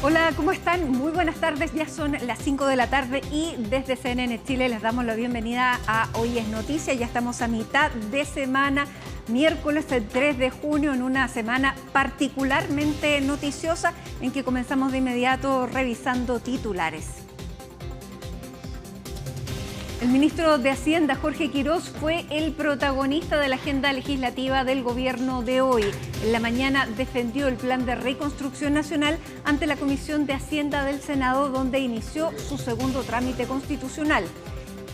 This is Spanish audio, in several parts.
Hola, ¿cómo están? Muy buenas tardes, ya son las 5 de la tarde y desde CNN Chile les damos la bienvenida a Hoy es Noticia. Ya estamos a mitad de semana, miércoles el 3 de junio, en una semana particularmente noticiosa en que comenzamos de inmediato revisando titulares. El ministro de Hacienda, Jorge Quirós, fue el protagonista de la agenda legislativa del gobierno de hoy. En la mañana defendió el plan de reconstrucción nacional ante la Comisión de Hacienda del Senado, donde inició su segundo trámite constitucional.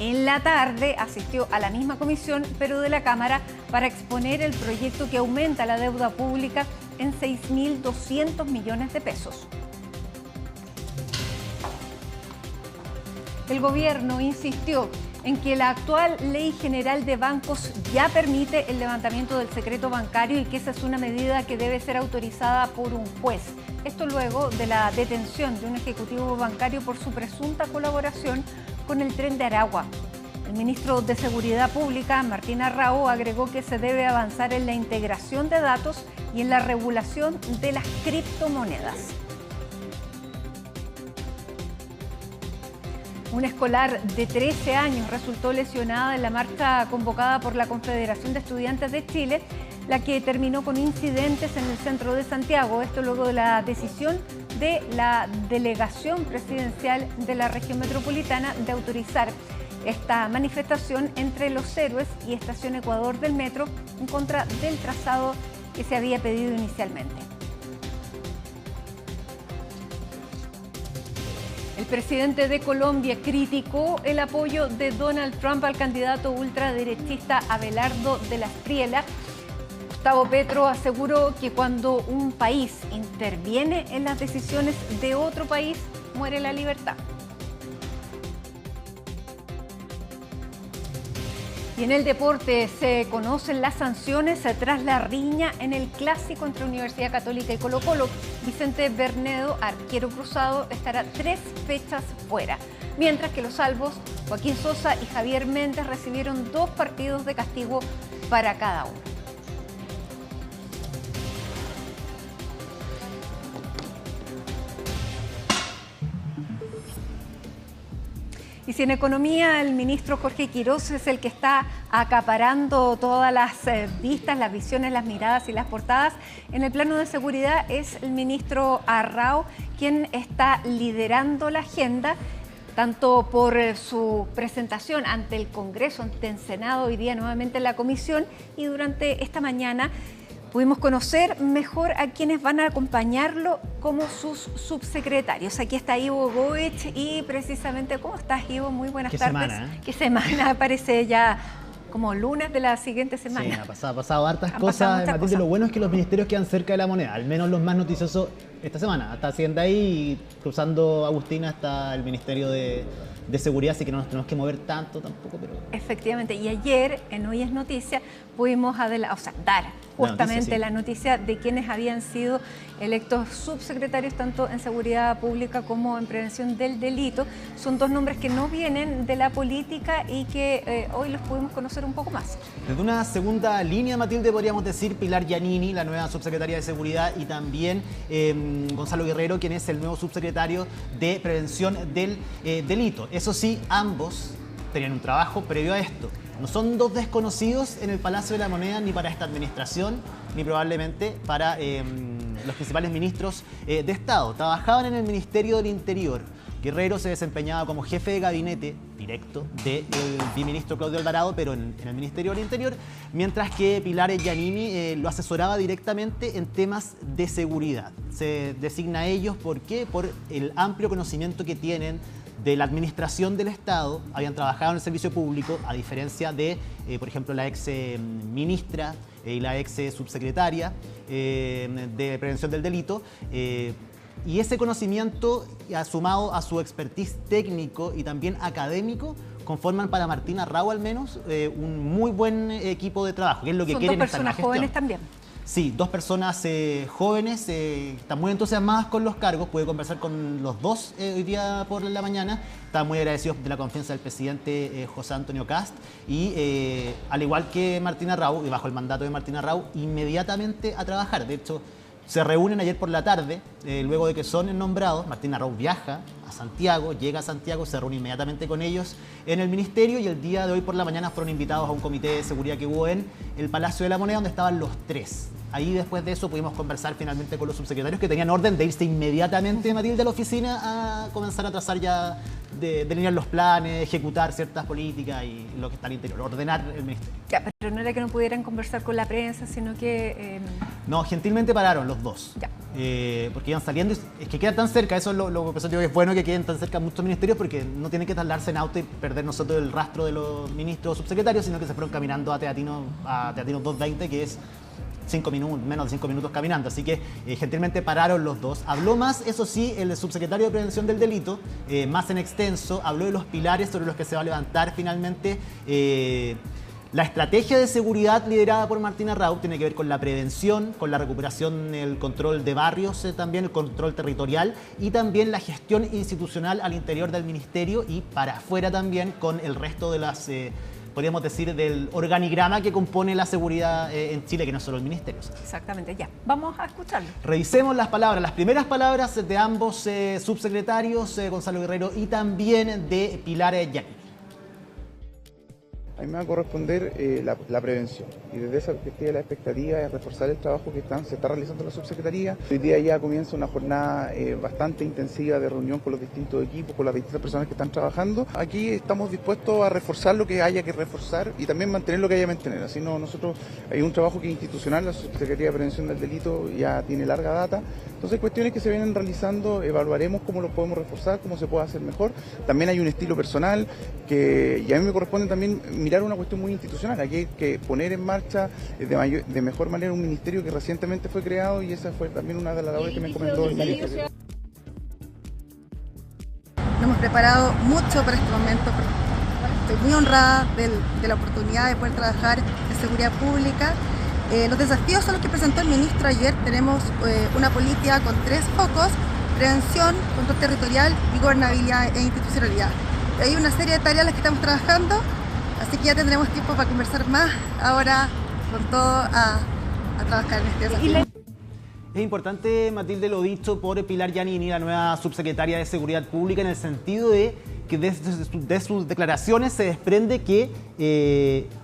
En la tarde asistió a la misma comisión, pero de la Cámara, para exponer el proyecto que aumenta la deuda pública en 6.200 millones de pesos. El gobierno insistió en que la actual Ley General de Bancos ya permite el levantamiento del secreto bancario y que esa es una medida que debe ser autorizada por un juez. Esto luego de la detención de un ejecutivo bancario por su presunta colaboración con el Tren de Aragua. El ministro de Seguridad Pública, Martín Arrau, agregó que se debe avanzar en la integración de datos y en la regulación de las criptomonedas. Una escolar de 13 años resultó lesionada en la marcha convocada por la Confederación de Estudiantes de Chile, la que terminó con incidentes en el centro de Santiago. Esto luego de la decisión de la delegación presidencial de la región metropolitana de autorizar esta manifestación entre Los Héroes y Estación Ecuador del metro en contra del trazado que se había pedido inicialmente. El presidente de Colombia criticó el apoyo de Donald Trump al candidato ultraderechista Abelardo de la Espriella. Gustavo Petro aseguró que cuando un país interviene en las decisiones de otro país, muere la libertad. Y en el deporte se conocen las sanciones tras la riña en el clásico entre Universidad Católica y Colo-Colo. Vicente Bernedo, arquero cruzado, estará 3 fechas fuera, mientras que los salvos Joaquín Sosa y Javier Méndez recibieron 2 partidos de castigo para cada uno. Y si en economía el ministro Jorge Quirós es el que está acaparando todas las vistas, las visiones, las miradas y las portadas, en el plano de seguridad es el ministro Arrau quien está liderando la agenda, tanto por su presentación ante el Congreso, ante el Senado, hoy día nuevamente en la comisión, y durante esta mañana pudimos conocer mejor a quienes van a acompañarlo como sus subsecretarios. Aquí está Ivo Goich y precisamente, ¿cómo estás, Ivo? Muy buenas tardes. Semana, ¿eh? ¿Qué semana? Parece ya como lunes de la siguiente semana. Sí, ha pasado hartas cosas. Matilde, lo bueno es que los ministerios quedan cerca de la moneda, al menos los más noticiosos esta semana. Hasta Hacienda ahí y cruzando Agustín hasta el Ministerio de Seguridad, así que no nos tenemos que mover tanto tampoco. Pero... Efectivamente, y ayer en Hoy es Noticia pudimos dar justamente la noticia de quienes habían sido electos subsecretarios tanto en seguridad pública como en prevención del delito. Son 2 nombres que no vienen de la política y que hoy los pudimos conocer un poco más. Desde una segunda línea, Matilde, podríamos decir Pilar Giannini, la nueva subsecretaria de Seguridad, y también Gonzalo Guerrero, quien es el nuevo subsecretario de Prevención del Delito. Eso sí, ambos tenían un trabajo previo a esto. No son 2 desconocidos en el Palacio de la Moneda ni para esta administración, ni probablemente para los principales ministros de Estado. Trabajaban en el Ministerio del Interior. Guerrero se desempeñaba como jefe de gabinete directo del viceministro Claudio Alvarado, pero en el Ministerio del Interior, mientras que Pilar Giannini lo asesoraba directamente en temas de seguridad. Se designa a ellos, ¿por qué? Por el amplio conocimiento que tienen de la administración del Estado. Habían trabajado en el servicio público, a diferencia de, por ejemplo, la ex ministra y la ex subsecretaria de Prevención del Delito. Y ese conocimiento, sumado a su expertise técnico y también académico, conforman para Martín Arrau al menos un muy buen equipo de trabajo, que es lo que quieren en esta nueva gestión. Son 2 personas jóvenes también. Sí, 2 personas jóvenes, están muy entusiasmadas con los cargos. Pude conversar con los 2 hoy día por la mañana. Están muy agradecidos de la confianza del presidente José Antonio Kast. Y al igual que Martín Arrau, y bajo el mandato de Martín Arrau, inmediatamente a trabajar. De hecho, Se reúnen ayer por la tarde, luego de que son nombrados. Martín Arrau viaja a Santiago, llega a Santiago, se reúne inmediatamente con ellos en el ministerio y el día de hoy por la mañana fueron invitados a un comité de seguridad que hubo en el Palacio de la Moneda, donde estaban los tres. Ahí después de eso pudimos conversar finalmente con los subsecretarios que tenían orden de irse inmediatamente, Matilde, a la oficina a comenzar a trazar ya, de delinear los planes, ejecutar ciertas políticas y lo que está al interior, ordenar el ministerio. Ya, pero no era que no pudieran conversar con la prensa, sino que... No, gentilmente pararon los dos. Ya. Porque iban saliendo, es que quedan tan cerca, eso es lo que digo que es bueno que queden tan cerca muchos ministerios porque no tienen que trasladarse en auto y perder nosotros el rastro de los ministros o subsecretarios, sino que se fueron caminando a Teatinos 220, que es 5 minutos, menos de 5 minutos caminando, así que gentilmente pararon los dos. Habló más, eso sí, el subsecretario de Prevención del Delito, más en extenso, habló de los pilares sobre los que se va a levantar finalmente. La estrategia de seguridad liderada por Martín Arrau tiene que ver con la prevención, con la recuperación, el control de barrios, también el control territorial y también la gestión institucional al interior del ministerio y para afuera también con el resto de las... podríamos decir, del organigrama que compone la seguridad en Chile, que no solo el ministerio. Exactamente, ya. Vamos a escucharlo. Revisemos las palabras, las primeras palabras de ambos subsecretarios, Gonzalo Guerrero y también de Pilar Yaqui. A mí me va a corresponder la prevención y desde esa perspectiva la expectativa es reforzar el trabajo que se está realizando en la subsecretaría. Hoy día ya comienza una jornada bastante intensiva de reunión con los distintos equipos, con las distintas personas que están trabajando. Aquí estamos dispuestos a reforzar lo que haya que reforzar y también mantener lo que haya que mantener. Así no, nosotros hay un trabajo que es institucional, la Subsecretaría de Prevención del Delito ya tiene larga data. Entonces cuestiones que se vienen realizando, evaluaremos cómo lo podemos reforzar, cómo se puede hacer mejor. También hay un estilo personal y a mí me corresponde también mirar una cuestión muy institucional. Aquí hay que poner en marcha de mejor manera un ministerio que recientemente fue creado y esa fue también una de las labores que me encomendó el ministerio. Nos hemos preparado mucho para este momento. Estoy muy honrada de la oportunidad de poder trabajar en seguridad pública. Los desafíos son los que presentó el ministro ayer. Tenemos una política con 3 focos: prevención, control territorial y gobernabilidad e institucionalidad. Hay una serie de tareas en las que estamos trabajando, así que ya tendremos tiempo para conversar más ahora con todo a trabajar en este desafío. Es importante, Matilde, lo dicho por Pilar Giannini, la nueva subsecretaria de Seguridad Pública, en el sentido de que de sus declaraciones se desprende que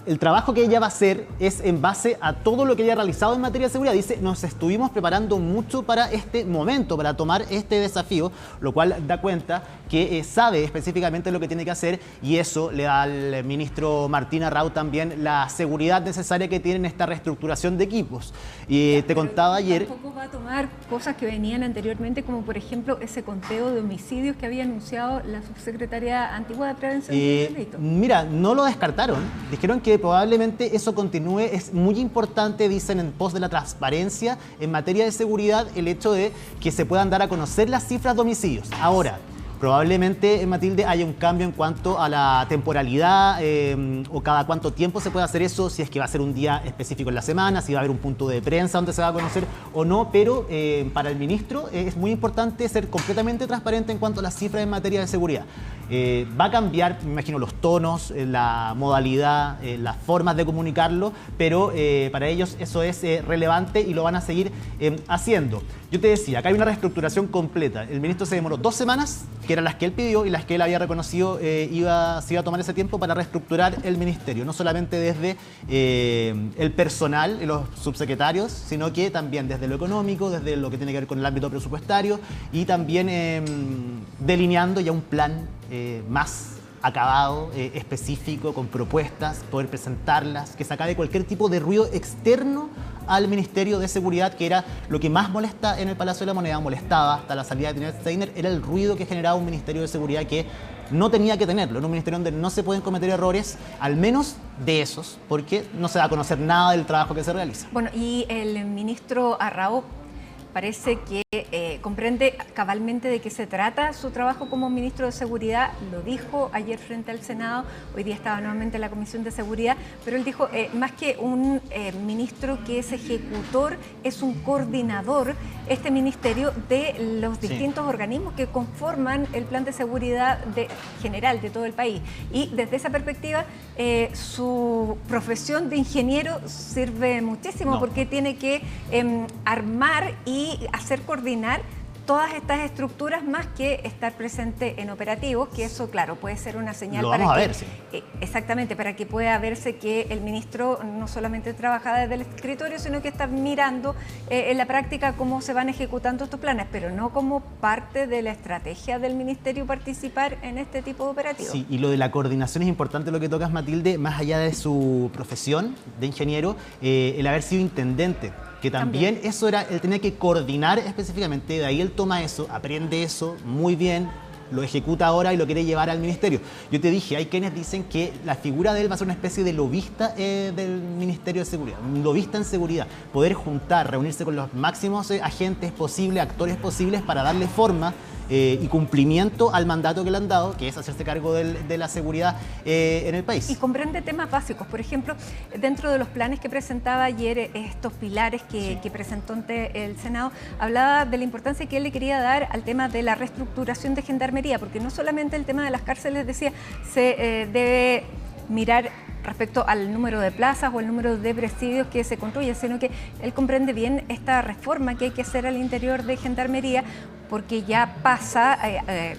el trabajo que ella va a hacer es en base a todo lo que ella ha realizado en materia de seguridad. Dice, nos estuvimos preparando mucho para este momento, para tomar este desafío, lo cual da cuenta que sabe específicamente lo que tiene que hacer y eso le da al ministro Martín Arrau también la seguridad necesaria que tiene en esta reestructuración de equipos. Y te contaba ayer... Tampoco va a tomar cosas que venían anteriormente, como por ejemplo ese conteo de homicidios que había anunciado la subsecretaria antigua de Prevención del Delito. Mira, no lo descartaron. Dijeron que probablemente eso continúe. Es muy importante, dicen, en pos de la transparencia en materia de seguridad, el hecho de que se puedan dar a conocer las cifras de homicidios. Ahora, probablemente, Matilde, haya un cambio en cuanto a la temporalidad o cada cuánto tiempo se puede hacer eso, si es que va a ser un día específico en la semana, si va a haber un punto de prensa donde se va a conocer o no, pero para el ministro es muy importante ser completamente transparente en cuanto a las cifras en materia de seguridad. Va a cambiar, me imagino, los tonos, la modalidad, las formas de comunicarlo, pero para ellos eso es relevante y lo van a seguir haciendo. Yo te decía, acá hay una reestructuración completa. El ministro se demoró 2 semanas, que eran las que él pidió y las que él había reconocido se iba a tomar ese tiempo para reestructurar el ministerio, no solamente desde el personal y los subsecretarios, sino que también desde lo económico, desde lo que tiene que ver con el ámbito presupuestario y también delineando ya un plan más acabado, específico, con propuestas, poder presentarlas, que se acabe cualquier tipo de ruido externo al Ministerio de Seguridad, que era lo que más molesta en el Palacio de la Moneda, molestaba hasta la salida de Tinel Steiner, era el ruido que generaba un Ministerio de Seguridad que no tenía que tenerlo, en un ministerio donde no se pueden cometer errores, al menos de esos, porque no se da a conocer nada del trabajo que se realiza. Bueno, y el ministro Arrau parece que comprende cabalmente de qué se trata su trabajo como ministro de Seguridad. Lo dijo ayer frente al Senado, hoy día estaba nuevamente en la Comisión de Seguridad, pero él dijo, más que un ministro que es ejecutor, es un coordinador, este ministerio, de los distintos organismos que conforman el plan de seguridad general de todo el país. Y desde esa perspectiva, su profesión de ingeniero sirve muchísimo porque tiene que armar y hacer coordinar todas estas estructuras más que estar presente en operativos, que eso, claro, puede ser una señal exactamente, para que pueda verse que el ministro no solamente trabaja desde el escritorio, sino que está mirando en la práctica cómo se van ejecutando estos planes, pero no como parte de la estrategia del ministerio participar en este tipo de operativos. Sí, y lo de la coordinación es importante lo que tocas, Matilde, más allá de su profesión de ingeniero, el haber sido intendente, que también eso era, él tenía que coordinar específicamente, de ahí él toma eso, aprende eso muy bien, lo ejecuta ahora y lo quiere llevar al ministerio. Yo te dije, hay quienes dicen que la figura de él va a ser una especie de lobista del Ministerio de Seguridad, un lobista en seguridad, poder juntar, reunirse con los máximos agentes posibles, actores posibles para darle forma y cumplimiento al mandato que le han dado, que es hacerse cargo de la seguridad en el país. Y comprende temas básicos. Por ejemplo, dentro de los planes que presentaba ayer, estos pilares que presentó ante el Senado, hablaba de la importancia que él le quería dar al tema de la reestructuración de Gendarmería, porque no solamente el tema de las cárceles, decía, se debe mirar respecto al número de plazas o el número de presidios que se construyen, sino que él comprende bien esta reforma que hay que hacer al interior de Gendarmería, porque ya pasa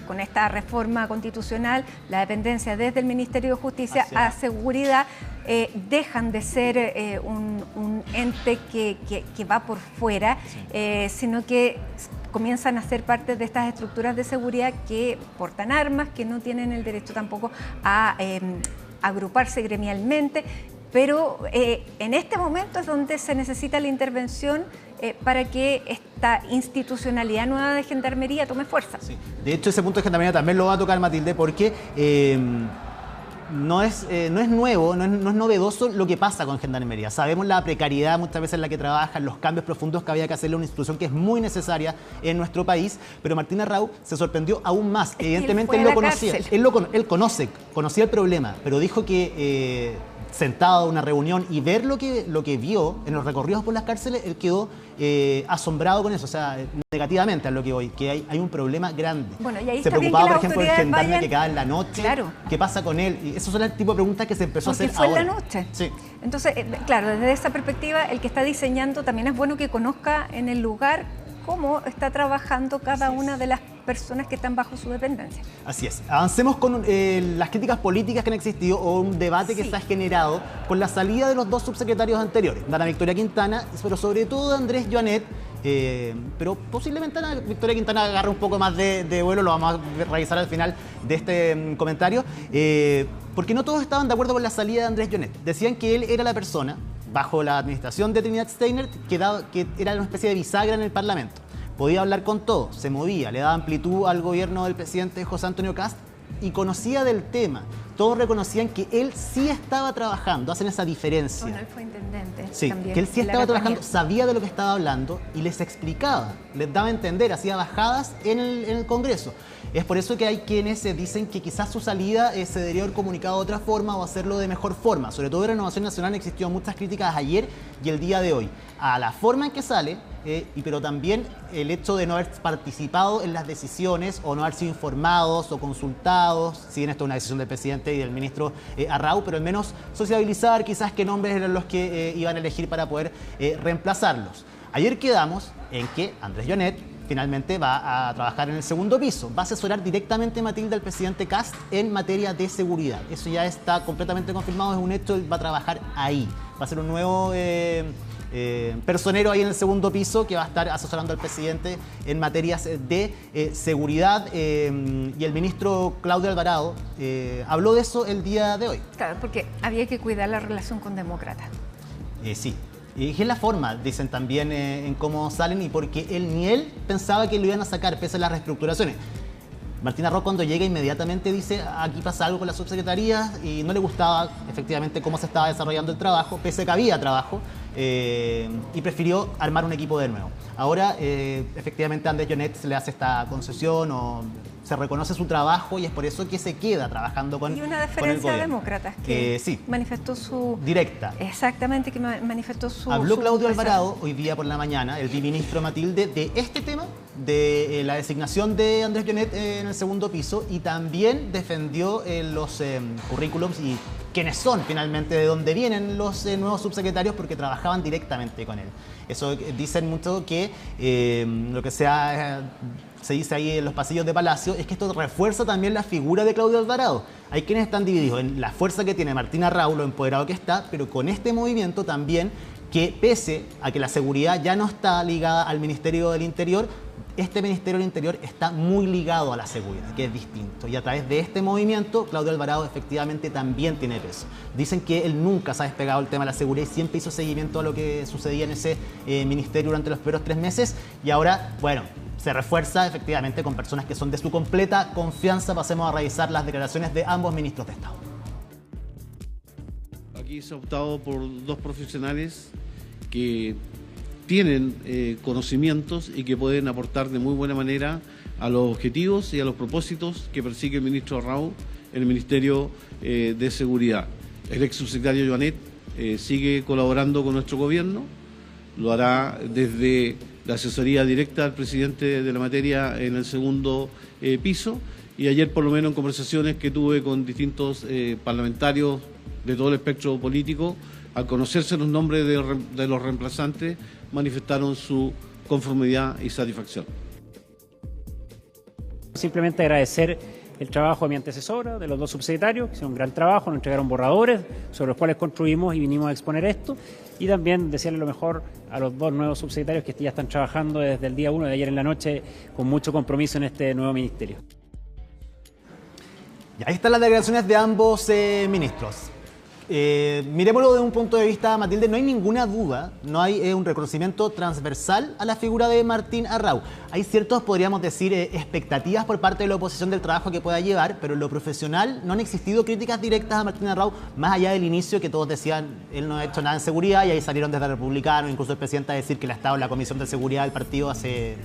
con esta reforma constitucional la dependencia desde el Ministerio de Justicia a Seguridad, dejan de ser un ente que va por fuera, sino que comienzan a ser parte de estas estructuras de seguridad que portan armas, que no tienen el derecho tampoco a agruparse gremialmente, pero en este momento es donde se necesita la intervención para que esta institucionalidad nueva de Gendarmería tome fuerza. Sí. De hecho, ese punto de Gendarmería también lo va a tocar Matilde, porque no es nuevo, no es novedoso lo que pasa con Gendarmería. Sabemos la precariedad muchas veces en la que trabajan, los cambios profundos que había que hacerle a una institución que es muy necesaria en nuestro país, pero Martín Arrau se sorprendió aún más. Evidentemente él lo conocía, él conocía el problema, pero dijo que sentado en una reunión y ver lo que vio en los recorridos por las cárceles, él quedó asombrado con eso, o sea, negativamente a lo que voy, que hay un problema grande. Bueno, y ahí se preocupaba, por ejemplo, del gendarme que quedaba en la noche. Claro. ¿Qué pasa con él? Y esos son el tipo de preguntas que se empezó a hacer ahora. Fue en la noche. Sí. Entonces, claro, desde esa perspectiva, el que está diseñando también es bueno que conozca en el lugar cómo está trabajando cada una de las personas que están bajo su dependencia. Así es. Avancemos con las críticas políticas que han existido o un debate que se ha generado con la salida de los dos subsecretarios anteriores, Ana Victoria Quintana, pero sobre todo de Andrés Joanet, pero posiblemente Ana Victoria Quintana agarra un poco más de vuelo, lo vamos a revisar al final de este comentario, porque no todos estaban de acuerdo con la salida de Andrés Joanet. Decían que él era la persona, bajo la administración de Trinidad Steiner, que era una especie de bisagra en el Parlamento. Podía hablar con todo, se movía, le daba amplitud al gobierno del presidente José Antonio Kast y conocía del tema. Todos reconocían que él sí estaba trabajando, hacen esa diferencia. Bueno, él fue intendente. Sí, también, que él sí estaba trabajando, sabía de lo que estaba hablando y les explicaba, les daba a entender, hacía bajadas en el Congreso. Es por eso que hay quienes dicen que quizás su salida se debería haber comunicado de otra forma o hacerlo de mejor forma. Sobre todo en Renovación Nacional existió muchas críticas ayer y el día de hoy a la forma en que sale, pero también el hecho de no haber participado en las decisiones o no haber sido informados o consultados, si bien esto es una decisión del presidente y del ministro Arrau, pero al menos sociabilizar quizás qué nombres eran los que iban a elegir para poder reemplazarlos. Ayer quedamos en que Andrés Joanet finalmente va a trabajar en el segundo piso, va a asesorar directamente Matilde al presidente Kast en materia de seguridad. Eso ya está completamente confirmado, es un hecho, él va a trabajar ahí, va a ser un nuevo personero ahí en el segundo piso que va a estar asesorando al presidente en materias de seguridad, y el ministro Claudio Alvarado habló de eso el día de hoy. Claro, porque había que cuidar la relación con demócratas. Sí. Y es la forma, dicen también, en cómo salen y porque ni él pensaba que lo iban a sacar pese a las reestructuraciones. Martín Arrau cuando llega inmediatamente dice aquí pasa algo con las subsecretarías y no le gustaba efectivamente cómo se estaba desarrollando el trabajo, pese a que había trabajo. y prefirió armar un equipo de nuevo. Ahora, efectivamente, a Andrés Jonet se le hace esta concesión o se reconoce su trabajo y es por eso que se queda trabajando con el gobierno. Y una deferencia a demócratas que sí, manifestó su... directa. Exactamente, que manifestó su... Habló Claudio Alvarado hoy día por la mañana, el viceministro Matilde, de este tema, de la designación de Andrés Jonet en el segundo piso, y también defendió los currículums y quiénes son finalmente, de dónde vienen los nuevos subsecretarios, porque trabajaban directamente con él. Eso dicen mucho que lo que se dice ahí en los pasillos de Palacio es que esto refuerza también la figura de Claudio Alvarado. Hay quienes están divididos en la fuerza que tiene Martín Arrau, lo empoderado que está, pero con este movimiento también, que pese a que la seguridad ya no está ligada al Ministerio del Interior, este Ministerio del Interior está muy ligado a la seguridad, que es distinto. Y a través de este movimiento, Claudio Alvarado efectivamente también tiene peso. Dicen que él nunca se ha despegado del tema de la seguridad y siempre hizo seguimiento a lo que sucedía en ese ministerio durante los primeros 3 meses. Y ahora, bueno, se refuerza efectivamente con personas que son de su completa confianza. Pasemos a revisar las declaraciones de ambos ministros de Estado. Aquí se ha optado por 2 profesionales que tienen conocimientos y que pueden aportar de muy buena manera a los objetivos y a los propósitos que persigue el ministro Arrau en el Ministerio de Seguridad. El ex subsecretario Jonet sigue colaborando con nuestro gobierno, lo hará desde la asesoría directa al presidente de la materia en el segundo piso, y ayer por lo menos en conversaciones que tuve con distintos parlamentarios de todo el espectro político, al conocerse los nombres de los reemplazantes, manifestaron su conformidad y satisfacción. Simplemente agradecer el trabajo de mi antecesora, de los 2 subsecretarios, que hicieron un gran trabajo, nos entregaron borradores sobre los cuales construimos y vinimos a exponer esto, y también desearle lo mejor a los 2 nuevos subsecretarios que ya están trabajando desde el día 1 de ayer en la noche con mucho compromiso en este nuevo ministerio. Y ahí están las declaraciones de ambos ministros. Miremoslo desde un punto de vista, Matilde, no hay ninguna duda, no hay un reconocimiento transversal a la figura de Martín Arrau. Hay ciertos, podríamos decir, expectativas por parte de la oposición del trabajo que pueda llevar, pero en lo profesional no han existido críticas directas a Martín Arrau, más allá del inicio que todos decían, él no ha hecho nada en seguridad, y ahí salieron desde el Republicano, incluso el presidente a decir que él ha estado en la Comisión de Seguridad del partido hace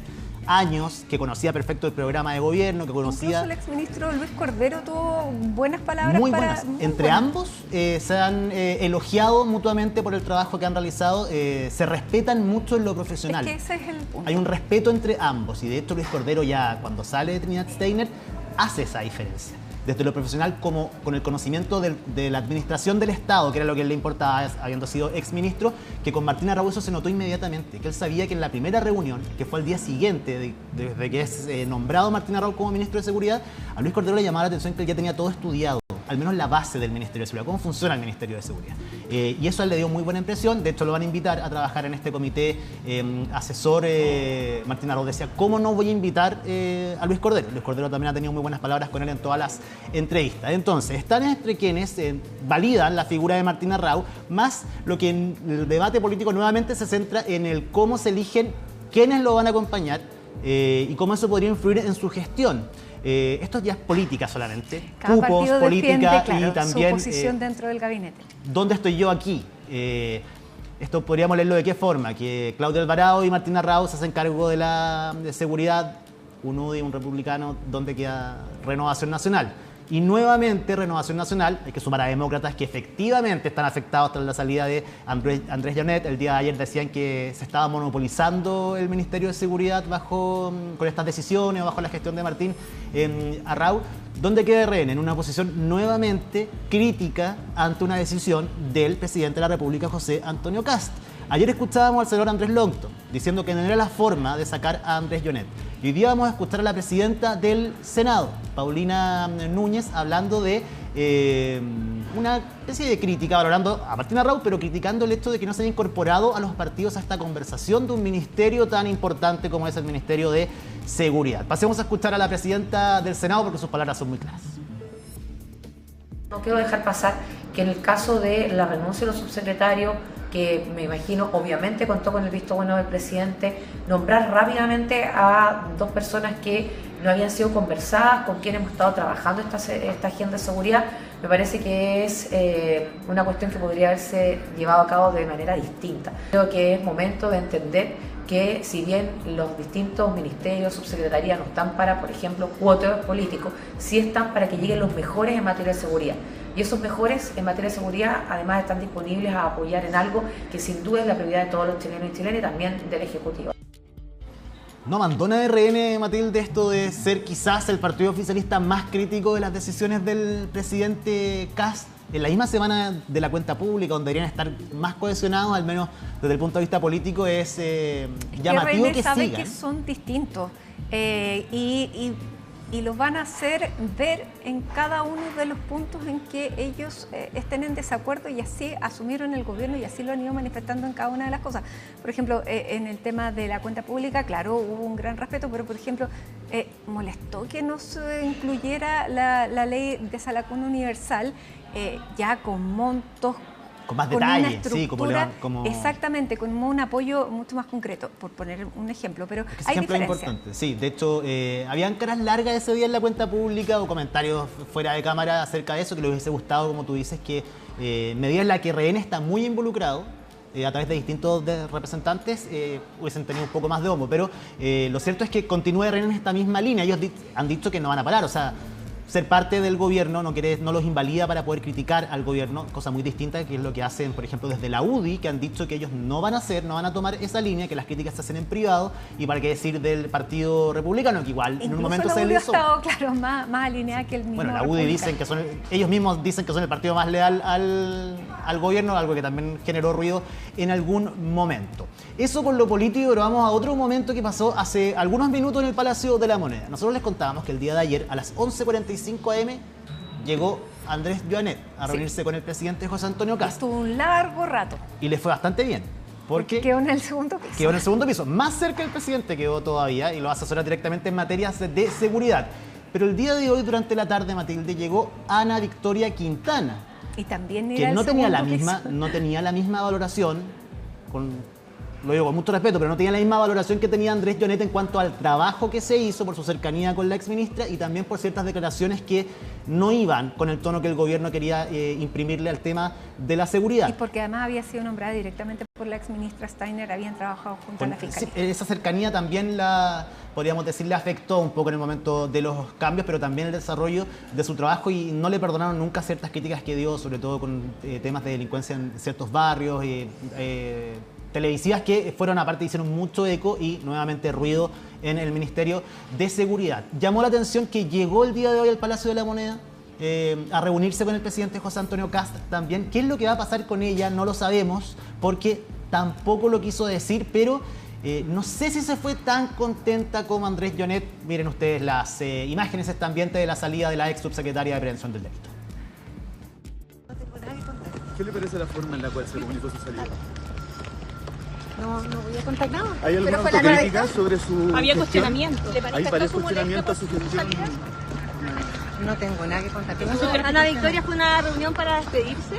años, que conocía perfecto el programa de gobierno, que conocía... Incluso el exministro Luis Cordero tuvo buenas palabras. Muy buenas. Entre ambos se han elogiado mutuamente por el trabajo que han realizado, se respetan mucho en lo profesional. Es que ese es el punto. Hay un respeto entre ambos, y de hecho Luis Cordero ya cuando sale de Trinidad Steiner hace esa diferencia. Desde lo profesional, como con el conocimiento de la administración del Estado, que era lo que le importaba, habiendo sido exministro, que con Martín Arrau eso se notó inmediatamente, que él sabía que en la primera reunión, que fue al día siguiente de que es nombrado Martín Arrau como ministro de Seguridad, a Luis Cordero le llamaba la atención que él ya tenía todo estudiado, al menos la base del Ministerio de Seguridad, cómo funciona el Ministerio de Seguridad. Y eso a él le dio muy buena impresión. De hecho, lo van a invitar a trabajar en este comité asesor. Martín Arrau decía, ¿cómo no voy a invitar a Luis Cordero? Luis Cordero también ha tenido muy buenas palabras con él en todas las entrevistas. Entonces, están entre quienes validan la figura de Martín Arrau, más lo que en el debate político nuevamente se centra en el cómo se eligen quiénes lo van a acompañar y cómo eso podría influir en su gestión. Esto ya es política solamente, cada cupos, política, claro, y también su posición dentro del gabinete. ¿Dónde estoy yo aquí? Esto podríamos leerlo de qué forma, que Claudio Alvarado y Martín Arrau se hacen cargo de seguridad, un UDI, un republicano, ¿dónde queda Renovación Nacional? Y nuevamente Renovación Nacional, hay que sumar a demócratas que efectivamente están afectados tras la salida de Andrés Jonet. El día de ayer decían que se estaba monopolizando el Ministerio de Seguridad con estas decisiones, bajo la gestión de Martín Arrau. ¿Dónde queda RN? En una posición nuevamente crítica ante una decisión del presidente de la República, José Antonio Kast. Ayer escuchábamos al senador Andrés Longton diciendo que no era la forma de sacar a Andrés Jonet. Y hoy día vamos a escuchar a la presidenta del Senado, Paulina Núñez, hablando de una especie de crítica, valorando a Martín Arrau, pero criticando el hecho de que no se haya incorporado a los partidos a esta conversación de un ministerio tan importante como es el Ministerio de Seguridad. Pasemos a escuchar a la presidenta del Senado porque sus palabras son muy claras. No quiero dejar pasar que en el caso de la renuncia de los subsecretarios, que me imagino obviamente contó con el visto bueno del presidente, nombrar rápidamente a 2 personas que no habían sido conversadas, con quienes hemos estado trabajando esta agenda de seguridad, me parece que es una cuestión que podría haberse llevado a cabo de manera distinta. Creo que es momento de entender que si bien los distintos ministerios, subsecretarías no están para, por ejemplo, cuotas políticos, sí están para que lleguen los mejores en materia de seguridad. Y esos mejores en materia de seguridad además están disponibles a apoyar en algo que sin duda es la prioridad de todos los chilenos y chilenas y también del Ejecutivo. ¿No abandona de RN, Matilde, esto de ser quizás el partido oficialista más crítico de las decisiones del presidente Kast? En la misma semana de la cuenta pública, donde deberían estar más cohesionados, al menos desde el punto de vista político, es llamativo que sabe sigan. Que son distintos y los van a hacer ver en cada uno de los puntos en que ellos estén en desacuerdo, y así asumieron el gobierno y así lo han ido manifestando en cada una de las cosas. Por ejemplo, en el tema de la cuenta pública, claro, hubo un gran respeto, pero por ejemplo, molestó que no se incluyera la ley de Salacón Universal, ya con montos, con más detalle, sí, como... Exactamente, con un apoyo mucho más concreto, por poner un ejemplo, pero ese hay ejemplo es diferencia. importante, sí. De hecho, habían caras largas ese día en la cuenta pública o comentarios fuera de cámara acerca de eso, que les hubiese gustado, como tú dices, que medida en la que RN está muy involucrado, a través de distintos representantes, hubiesen tenido un poco más de homo. Pero lo cierto es que continúa RN en esta misma línea. Ellos han dicho que no van a parar, o sea, ser parte del gobierno no los invalida para poder criticar al gobierno, cosa muy distinta que es lo que hacen, por ejemplo, desde la UDI, que han dicho que ellos no van a tomar esa línea, que las críticas se hacen en privado, y para qué decir del Partido Republicano, que igual en un momento se les hizo. Incluso la UDI ha estado, claro, más alineada que el mismo. Bueno, la UDI dicen que ellos mismos dicen que son el partido más leal al gobierno, algo que también generó ruido en algún momento. Eso con lo político, pero vamos a otro momento que pasó hace algunos minutos en el Palacio de la Moneda. Nosotros les contábamos que el día de ayer, a las 11:45 am, llegó Andrés Joanet a reunirse con el presidente José Antonio Kast. Estuvo un largo rato. Y le fue bastante bien. Porque quedó en el segundo piso. Quedó en el segundo piso. Más cerca del presidente quedó todavía y lo asesora directamente en materias de seguridad. Pero el día de hoy, durante la tarde, Matilde, llegó Ana Victoria Quintana. Y también que no tenía la misma valoración, lo digo con mucho respeto, pero no tenía la misma valoración que tenía Andrés Joanet en cuanto al trabajo que se hizo por su cercanía con la exministra y también por ciertas declaraciones que no iban con el tono que el gobierno quería imprimirle al tema de la seguridad. Y porque además había sido nombrada directamente por la exministra Steiner, habían trabajado junto a la Fiscalía. Sí, esa cercanía también podríamos decir, le afectó un poco en el momento de los cambios, pero también el desarrollo de su trabajo, y no le perdonaron nunca ciertas críticas que dio, sobre todo con temas de delincuencia en ciertos barrios, televisivas que fueron, aparte, hicieron mucho eco y nuevamente ruido en el Ministerio de Seguridad. Llamó la atención que llegó el día de hoy al Palacio de la Moneda a reunirse con el presidente José Antonio Kast también. ¿Qué es lo que va a pasar con ella? No lo sabemos, porque tampoco lo quiso decir, pero no sé si se fue tan contenta como Andrés Joanet. Miren ustedes las imágenes de este ambiente de la salida de la ex subsecretaria de Prevención del Delito. ¿Qué le parece la forma en la cual se comunicó su salida? No voy a contar nada. ¿Hay alguna autocrítica sobre su Había gestión? Cuestionamiento. ¿Hay varios cuestionamientos a su gestión? No tengo nada que contar. Ana Victoria fue una reunión para despedirse.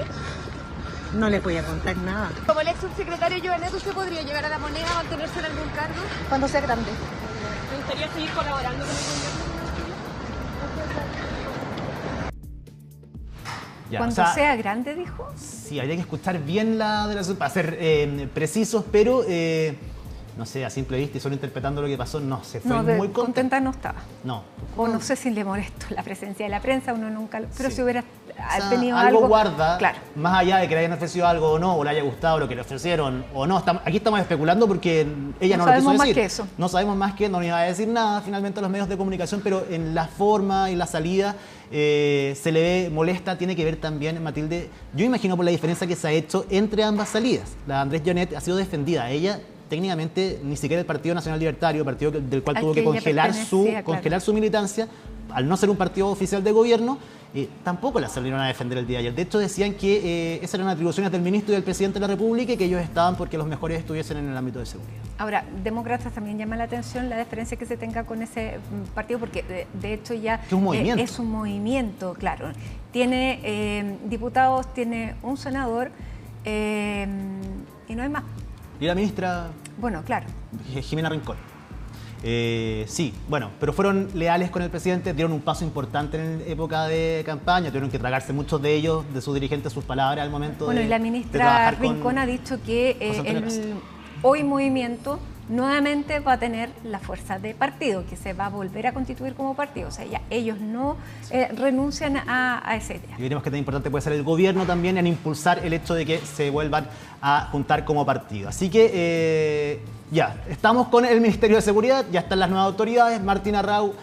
No le voy a contar nada. Como el ex subsecretario Joanet, ¿usted podría llegar a la Moneda a mantenerse en algún cargo cuando sea grande? Me gustaría seguir colaborando con el gobierno. Ya, cuando sea grande, dijo. Sí, habría que escuchar bien para ser precisos, pero no sé, a simple vista y solo interpretando lo que pasó, no, se fue muy contenta no estaba. No. O no sé si le molestó la presencia de la prensa, uno nunca pero si hubiera tenido algo guarda, claro, más allá de que le hayan ofrecido algo o no, o le haya gustado lo que le ofrecieron o no. Aquí estamos especulando porque ella no lo quiso decir. No sabemos más que eso. No sabemos más que no iba a decir nada finalmente a los medios de comunicación, pero en la forma y la salida se le ve molesta. Tiene que ver también, Matilde, yo imagino por la diferencia que se ha hecho entre ambas salidas. La de Andrés Joanet ha sido defendida. Ella técnicamente ni siquiera el Partido Nacional Libertario, partido del cual tuvo que congelar su militancia, al no ser un partido oficial de gobierno, tampoco la salieron a defender el día de ayer. De hecho, decían que esas eran atribuciones del ministro y del presidente de la República y que ellos estaban porque los mejores estuviesen en el ámbito de seguridad. Ahora, demócratas también llama la atención la diferencia que se tenga con ese partido, porque de hecho ya es un movimiento, claro. Tiene diputados, tiene un senador y no hay más. Y la ministra... Bueno, claro. Jimena Rincón. Sí, bueno, pero fueron leales con el presidente, dieron un paso importante en época de campaña, tuvieron que tragarse muchos de ellos, de sus dirigentes, sus palabras al momento bueno, de y la ministra Rincón ha dicho que hoy Movimiento nuevamente va a tener la fuerza de partido, que se va a volver a constituir como partido. O sea, ya ellos no renuncian a esa idea. Y veremos qué tan importante puede ser el gobierno también en impulsar el hecho de que se vuelvan a juntar como partido. Así que ya, estamos con el Ministerio de Seguridad, ya están las nuevas autoridades, Martín Arrau,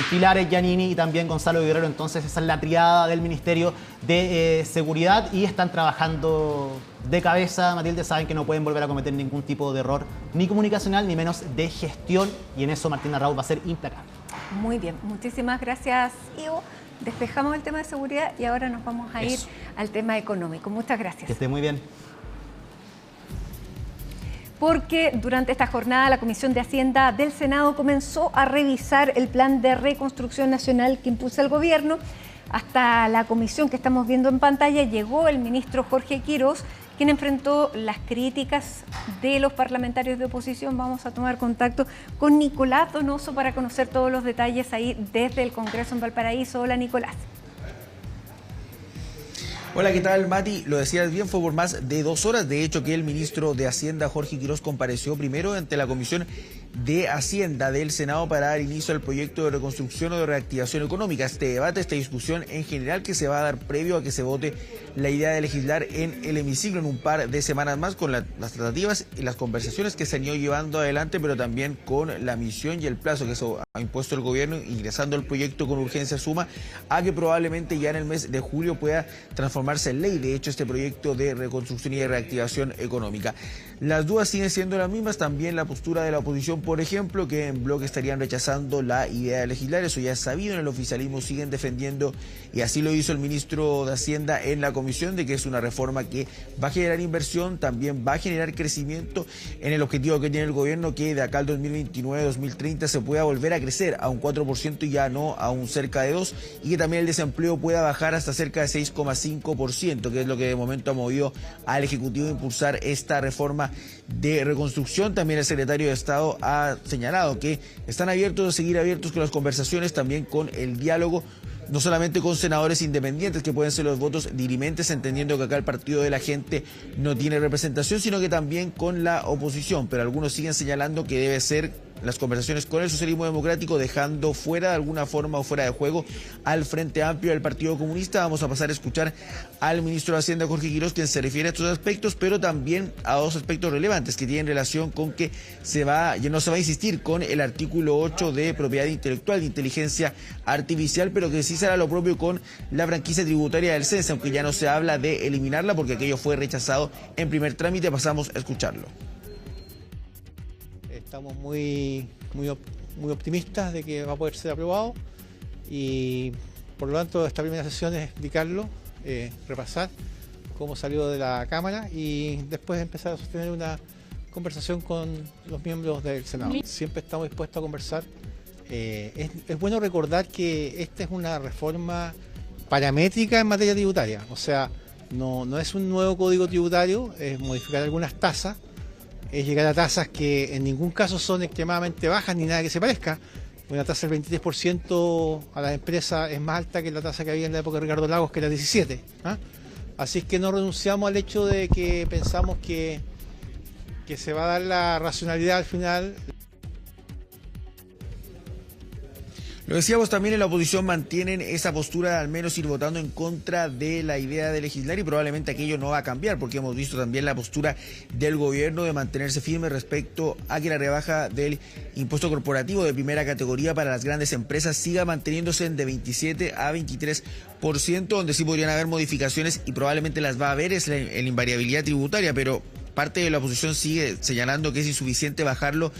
Pilar Giannini y también Gonzalo Guerrero. Entonces esa es la triada del Ministerio de Seguridad y están trabajando de cabeza. Matilde, saben que no pueden volver a cometer ningún tipo de error, ni comunicacional, ni menos de gestión, y en eso Martín Arrau va a ser implacable. Muy bien, muchísimas gracias, Ivo. Despejamos el tema de seguridad y ahora nos vamos a ir al tema económico. Muchas gracias. Que esté muy bien. Porque durante esta jornada la Comisión de Hacienda del Senado comenzó a revisar el plan de reconstrucción nacional que impulsa el gobierno. Hasta la comisión que estamos viendo en pantalla llegó el ministro Jorge Quirós, quien enfrentó las críticas de los parlamentarios de oposición. Vamos a tomar contacto con Nicolás Donoso para conocer todos los detalles ahí desde el Congreso en Valparaíso. Hola, Nicolás. Hola, ¿qué tal, Mati? Lo decías bien, fue por más de 2 horas. De hecho, que el ministro de Hacienda, Jorge Quirós, compareció primero ante la Comisión de Hacienda del Senado para dar inicio al proyecto de reconstrucción o de reactivación económica. Este debate, esta discusión en general que se va a dar previo a que se vote la idea de legislar en el hemiciclo en un par de semanas más, con las tratativas y las conversaciones que se han ido llevando adelante, pero también con la misión y el plazo que eso ha impuesto el gobierno, ingresando el proyecto con urgencia suma a que probablemente ya en el mes de julio pueda transformarse en ley. De hecho, este proyecto de reconstrucción y de reactivación económica. Las dudas siguen siendo las mismas, también la postura de la oposición, por ejemplo, que en bloque estarían rechazando la idea de legislar. Eso ya es sabido, en el oficialismo siguen defendiendo, y así lo hizo el ministro de Hacienda en la comisión, de que es una reforma que va a generar inversión, también va a generar crecimiento, en el objetivo que tiene el gobierno, que de acá al 2029-2030 se pueda volver a crecer a un 4% y ya no a un cerca de 2%, y que también el desempleo pueda bajar hasta cerca de 6,5%, que es lo que de momento ha movido al Ejecutivo a impulsar esta reforma de reconstrucción. También el secretario de Estado ha señalado que están abiertos a seguir abiertos con las conversaciones, también con el diálogo, no solamente con senadores independientes, que pueden ser los votos dirimentes, entendiendo que acá el Partido de la Gente no tiene representación, sino que también con la oposición. Pero algunos siguen señalando que debe ser las conversaciones con el socialismo democrático, dejando fuera de alguna forma o fuera de juego al Frente Amplio del Partido Comunista. Vamos a pasar a escuchar al ministro de Hacienda, Jorge Quirós, quien se refiere a estos aspectos, pero también a 2 aspectos relevantes que tienen relación con que ya no se va a insistir con el artículo 8 de propiedad intelectual, de inteligencia artificial, pero que sí será lo propio con la franquicia tributaria del CENSE, aunque ya no se habla de eliminarla porque aquello fue rechazado en primer trámite. Pasamos a escucharlo. Estamos muy optimistas de que va a poder ser aprobado, y por lo tanto esta primera sesión es explicarlo, repasar cómo salió de la Cámara y después empezar a sostener una conversación con los miembros del Senado. Siempre estamos dispuestos a conversar. Es bueno recordar que esta es una reforma paramétrica en materia tributaria, o sea, no es un nuevo código tributario, es modificar algunas tasas, es llegar a tasas que en ningún caso son extremadamente bajas ni nada que se parezca. Una tasa del 23% a las empresas es más alta que la tasa que había en la época de Ricardo Lagos, que era 17%. Así es que no renunciamos al hecho de que pensamos que se va a dar la racionalidad al final. Lo decíamos también, en la oposición mantienen esa postura de al menos ir votando en contra de la idea de legislar, y probablemente aquello no va a cambiar, porque hemos visto también la postura del gobierno de mantenerse firme respecto a que la rebaja del impuesto corporativo de primera categoría para las grandes empresas siga manteniéndose en de 27 a 23%, donde sí podrían haber modificaciones, y probablemente las va a haber, es en invariabilidad tributaria, pero parte de la oposición sigue señalando que es insuficiente bajarlo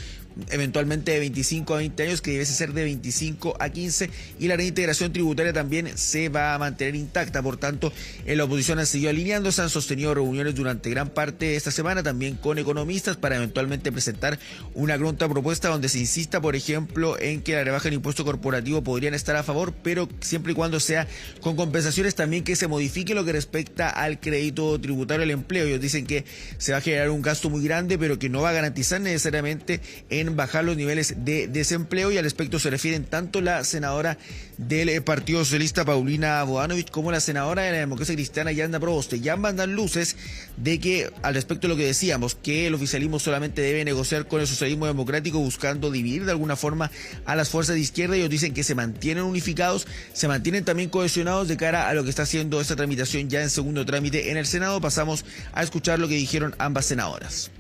eventualmente de 25 a 20 años, que debe ser de 25 a 15, y la reintegración tributaria también se va a mantener intacta. Por tanto, en la oposición han seguido alineándose, han sostenido reuniones durante gran parte de esta semana, también con economistas, para eventualmente presentar una contrapropuesta donde se insista, por ejemplo, en que la rebaja del impuesto corporativo podrían estar a favor, pero siempre y cuando sea con compensaciones, también que se modifique lo que respecta al crédito tributario al empleo. Ellos dicen que se va a generar un gasto muy grande, pero que no va a garantizar necesariamente en bajar los niveles de desempleo. Y al respecto se refieren tanto la senadora del Partido Socialista, Paulina Bodanovich, como la senadora de la Democracia Cristiana, Yanda Proboste. Ya mandan luces de que, al respecto de lo que decíamos, que el oficialismo solamente debe negociar con el socialismo democrático buscando dividir de alguna forma a las fuerzas de izquierda. Ellos dicen que se mantienen unificados, se mantienen también cohesionados de cara a lo que está haciendo esta tramitación ya en segundo trámite en el Senado. Pasamos a escuchar lo que dijeron ambas senadoras.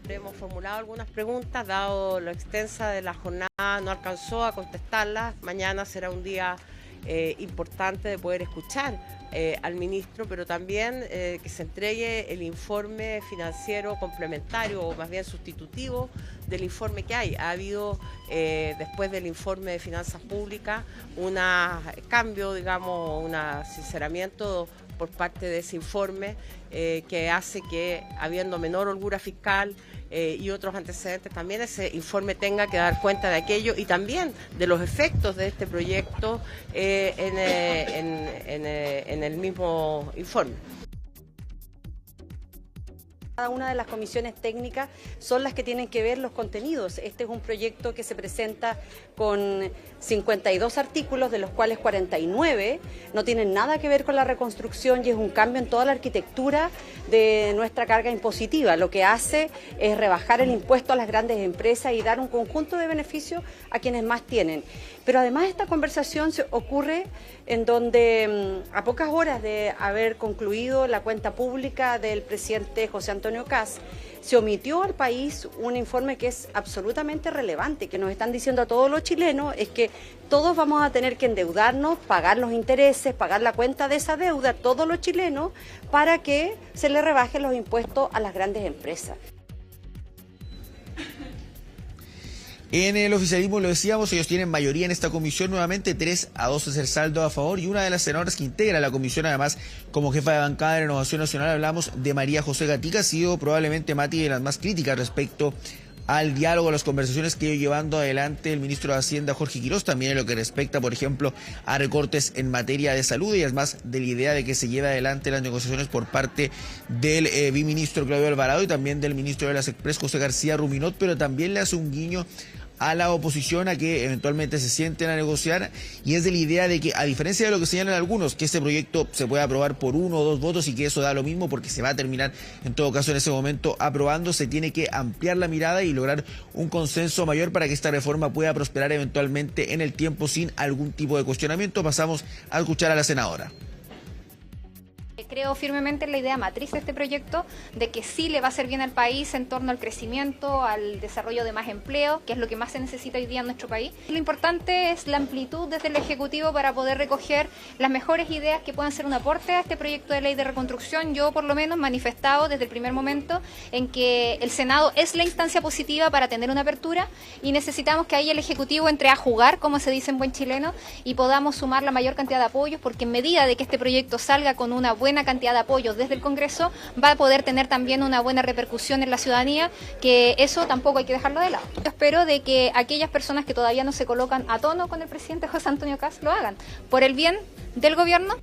Hemos formulado algunas preguntas, dado lo extensa de la jornada, no alcanzó a contestarlas. Mañana será un día importante de poder escuchar al ministro, pero también que se entregue el informe financiero complementario, o más bien sustitutivo del informe que hay. Ha habido, después del informe de finanzas públicas, un cambio, digamos, un sinceramiento por parte de ese informe que hace que, habiendo menor holgura fiscal y otros antecedentes, también ese informe tenga que dar cuenta de aquello y también de los efectos de este proyecto en el mismo informe. Cada una de las comisiones técnicas son las que tienen que ver los contenidos. Este es un proyecto que se presenta con 52 artículos, de los cuales 49 no tienen nada que ver con la reconstrucción, y es un cambio en toda la arquitectura de nuestra carga impositiva. Lo que hace es rebajar el impuesto a las grandes empresas y dar un conjunto de beneficios a quienes más tienen. Pero además esta conversación ocurre en donde, a pocas horas de haber concluido la cuenta pública del presidente José Antonio Kast, se omitió al país un informe que es absolutamente relevante, que nos están diciendo a todos los chilenos, es que todos vamos a tener que endeudarnos, pagar los intereses, pagar la cuenta de esa deuda, todos los chilenos, para que se le rebajen los impuestos a las grandes empresas. En el oficialismo, lo decíamos, ellos tienen mayoría en esta comisión, nuevamente 3-2 es el saldo a favor, y una de las senadoras que integra la comisión, además como jefa de bancada de Renovación Nacional, hablamos de María José Gatica, ha sido probablemente, Mati, de las más críticas respecto al diálogo, a las conversaciones que iba llevando adelante el ministro de Hacienda, Jorge Quirós, también en lo que respecta, por ejemplo, a recortes en materia de salud, y además de la idea de que se lleve adelante las negociaciones por parte del biministro Claudio Alvarado y también del ministro de las Express, José García Ruminot, pero también le hace un guiño a la oposición a que eventualmente se sienten a negociar, y es de la idea de que, a diferencia de lo que señalan algunos, que este proyecto se puede aprobar por 1 o 2 votos y que eso da lo mismo porque se va a terminar en todo caso en ese momento aprobando, se tiene que ampliar la mirada y lograr un consenso mayor para que esta reforma pueda prosperar eventualmente en el tiempo sin algún tipo de cuestionamiento. Pasamos a escuchar a la senadora. Creo firmemente en la idea matriz de este proyecto, de que sí le va a hacer bien al país en torno al crecimiento, al desarrollo de más empleo, que es lo que más se necesita hoy día en nuestro país. Lo importante es la amplitud desde el Ejecutivo para poder recoger las mejores ideas que puedan ser un aporte a este proyecto de ley de reconstrucción. Yo, por lo menos, manifestado desde el primer momento en que el Senado es la instancia positiva para tener una apertura, y necesitamos que ahí el Ejecutivo entre a jugar, como se dice en buen chileno, y podamos sumar la mayor cantidad de apoyos, porque en medida de que este proyecto salga con una buena cantidad de apoyos desde el Congreso, va a poder tener también una buena repercusión en la ciudadanía, que eso tampoco hay que dejarlo de lado. Yo espero de que aquellas personas que todavía no se colocan a tono con el presidente José Antonio Kast lo hagan, por el bien del gobierno.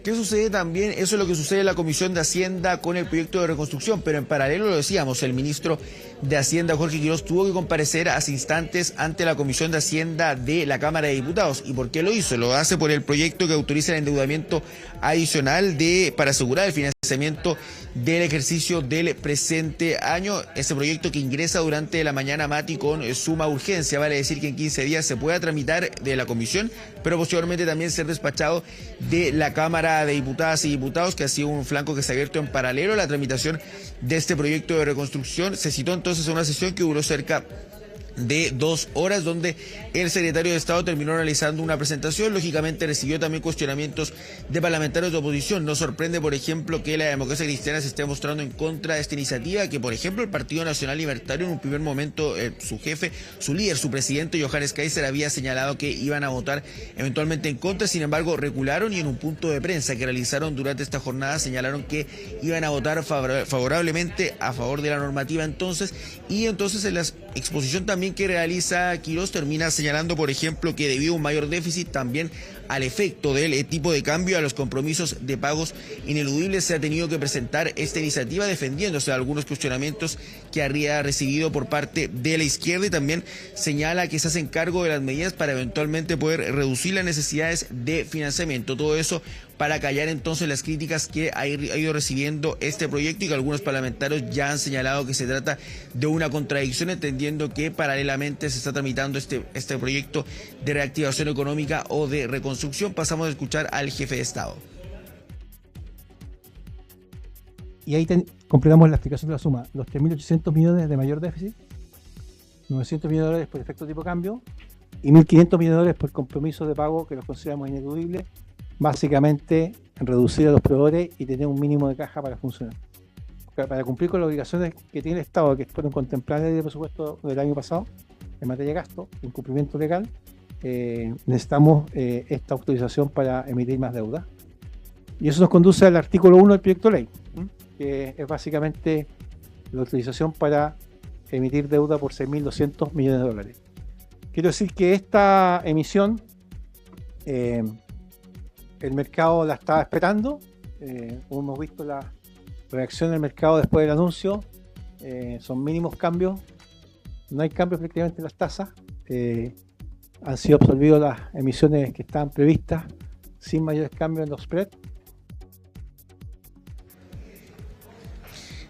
¿Qué sucede también? Eso es lo que sucede en la Comisión de Hacienda con el proyecto de reconstrucción, pero en paralelo, lo decíamos, el ministro de Hacienda, Jorge Quirós, tuvo que comparecer hace instantes ante la Comisión de Hacienda de la Cámara de Diputados. ¿Y por qué lo hizo? Lo hace por el proyecto que autoriza el endeudamiento adicional para asegurar el financiamiento del ejercicio del presente año. Ese proyecto que ingresa durante la mañana, Mati, con suma urgencia, vale decir que en 15 días se pueda tramitar de la comisión, pero posteriormente también ser despachado de la Cámara de Diputadas y Diputados, que ha sido un flanco que se ha abierto en paralelo a la tramitación de este proyecto de reconstrucción. Se citó entonces una sesión que duró cerca de 2 horas, donde el secretario de Estado terminó realizando una presentación. Lógicamente recibió también cuestionamientos de parlamentarios de oposición. No sorprende, por ejemplo, que la Democracia Cristiana se esté mostrando en contra de esta iniciativa, que por ejemplo el Partido Nacional Libertario en un primer momento, su jefe, su líder, su presidente Johannes Kaiser, había señalado que iban a votar eventualmente en contra. Sin embargo, recularon, y en un punto de prensa que realizaron durante esta jornada señalaron que iban a votar favorablemente a favor de la normativa entonces. Y entonces en la exposición también también que realiza Quirós termina señalando, por ejemplo, que debido a un mayor déficit también al efecto del tipo de cambio, a los compromisos de pagos ineludibles, se ha tenido que presentar esta iniciativa defendiéndose de algunos cuestionamientos que habría recibido por parte de la izquierda, y también señala que se hacen cargo de las medidas para eventualmente poder reducir las necesidades de financiamiento. Todo eso para callar entonces las críticas que ha ido recibiendo este proyecto, y que algunos parlamentarios ya han señalado que se trata de una contradicción, entendiendo que paralelamente se está tramitando este proyecto de reactivación económica o de reconstrucción. Pasamos a escuchar al jefe de Estado. Y ahí completamos la explicación de la suma. Los 3.800 millones de mayor déficit, 900 millones de dólares por efecto tipo cambio y 1.500 millones de dólares por compromisos de pago que los consideramos ineludibles, básicamente reducir a los proveedores y tener un mínimo de caja para funcionar. Para cumplir con las obligaciones que tiene el Estado, que fueron contempladas en el presupuesto del año pasado en materia de gasto, incumplimiento legal, necesitamos esta autorización para emitir más deuda. Y eso nos conduce al artículo 1 del proyecto de ley, que es básicamente la autorización para emitir deuda por 6.200 millones de dólares. Quiero decir que esta emisión el mercado la estaba esperando. Hemos visto la reacción del mercado después del anuncio. Son mínimos cambios, no hay cambios prácticamente en las tasas. Han sido absorbidas las emisiones que estaban previstas sin mayores cambios en los spreads.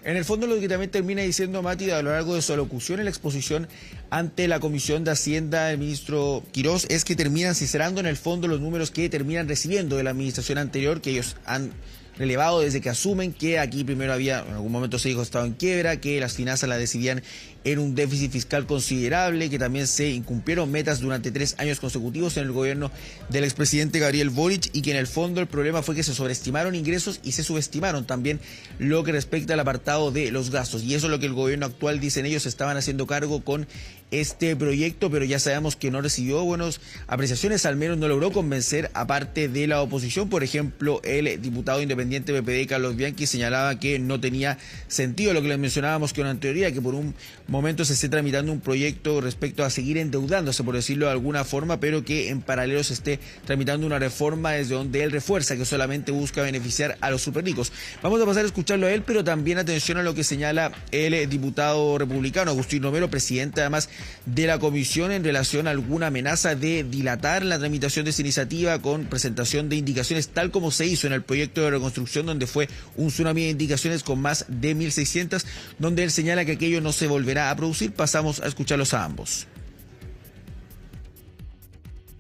En el fondo, lo que también termina diciendo Mati a lo largo de su alocución en la exposición ante la Comisión de Hacienda, el ministro Quirós, es que terminan sincerando en el fondo los números que terminan recibiendo de la administración anterior, que ellos han relevado desde que asumen que aquí primero había, en algún momento se dijo, estado en quiebra, que las finanzas las decidían en un déficit fiscal considerable, que también se incumplieron metas durante 3 años consecutivos en el gobierno del expresidente Gabriel Boric, y que en el fondo el problema fue que se sobreestimaron ingresos y se subestimaron también lo que respecta al apartado de los gastos. Y eso es lo que el gobierno actual, dicen ellos, estaban haciendo cargo con este proyecto, pero ya sabemos que no recibió buenas apreciaciones, al menos no logró convencer a parte de la oposición. Por ejemplo, el diputado independiente PPD, Carlos Bianchi, señalaba que no tenía sentido lo que les mencionábamos con anterioridad, que por un momento se esté tramitando un proyecto respecto a seguir endeudándose, por decirlo de alguna forma, pero que en paralelo se esté tramitando una reforma desde donde él refuerza que solamente busca beneficiar a los superricos. Vamos a pasar a escucharlo a él, pero también atención a lo que señala el diputado republicano Agustín Romero, presidente además de la comisión, en relación a alguna amenaza de dilatar la tramitación de esta iniciativa con presentación de indicaciones, tal como se hizo en el proyecto de reconstrucción, donde fue un tsunami de indicaciones con más de 1.600, donde él señala que aquello no se volverá a producir. Pasamos a escucharlos a ambos.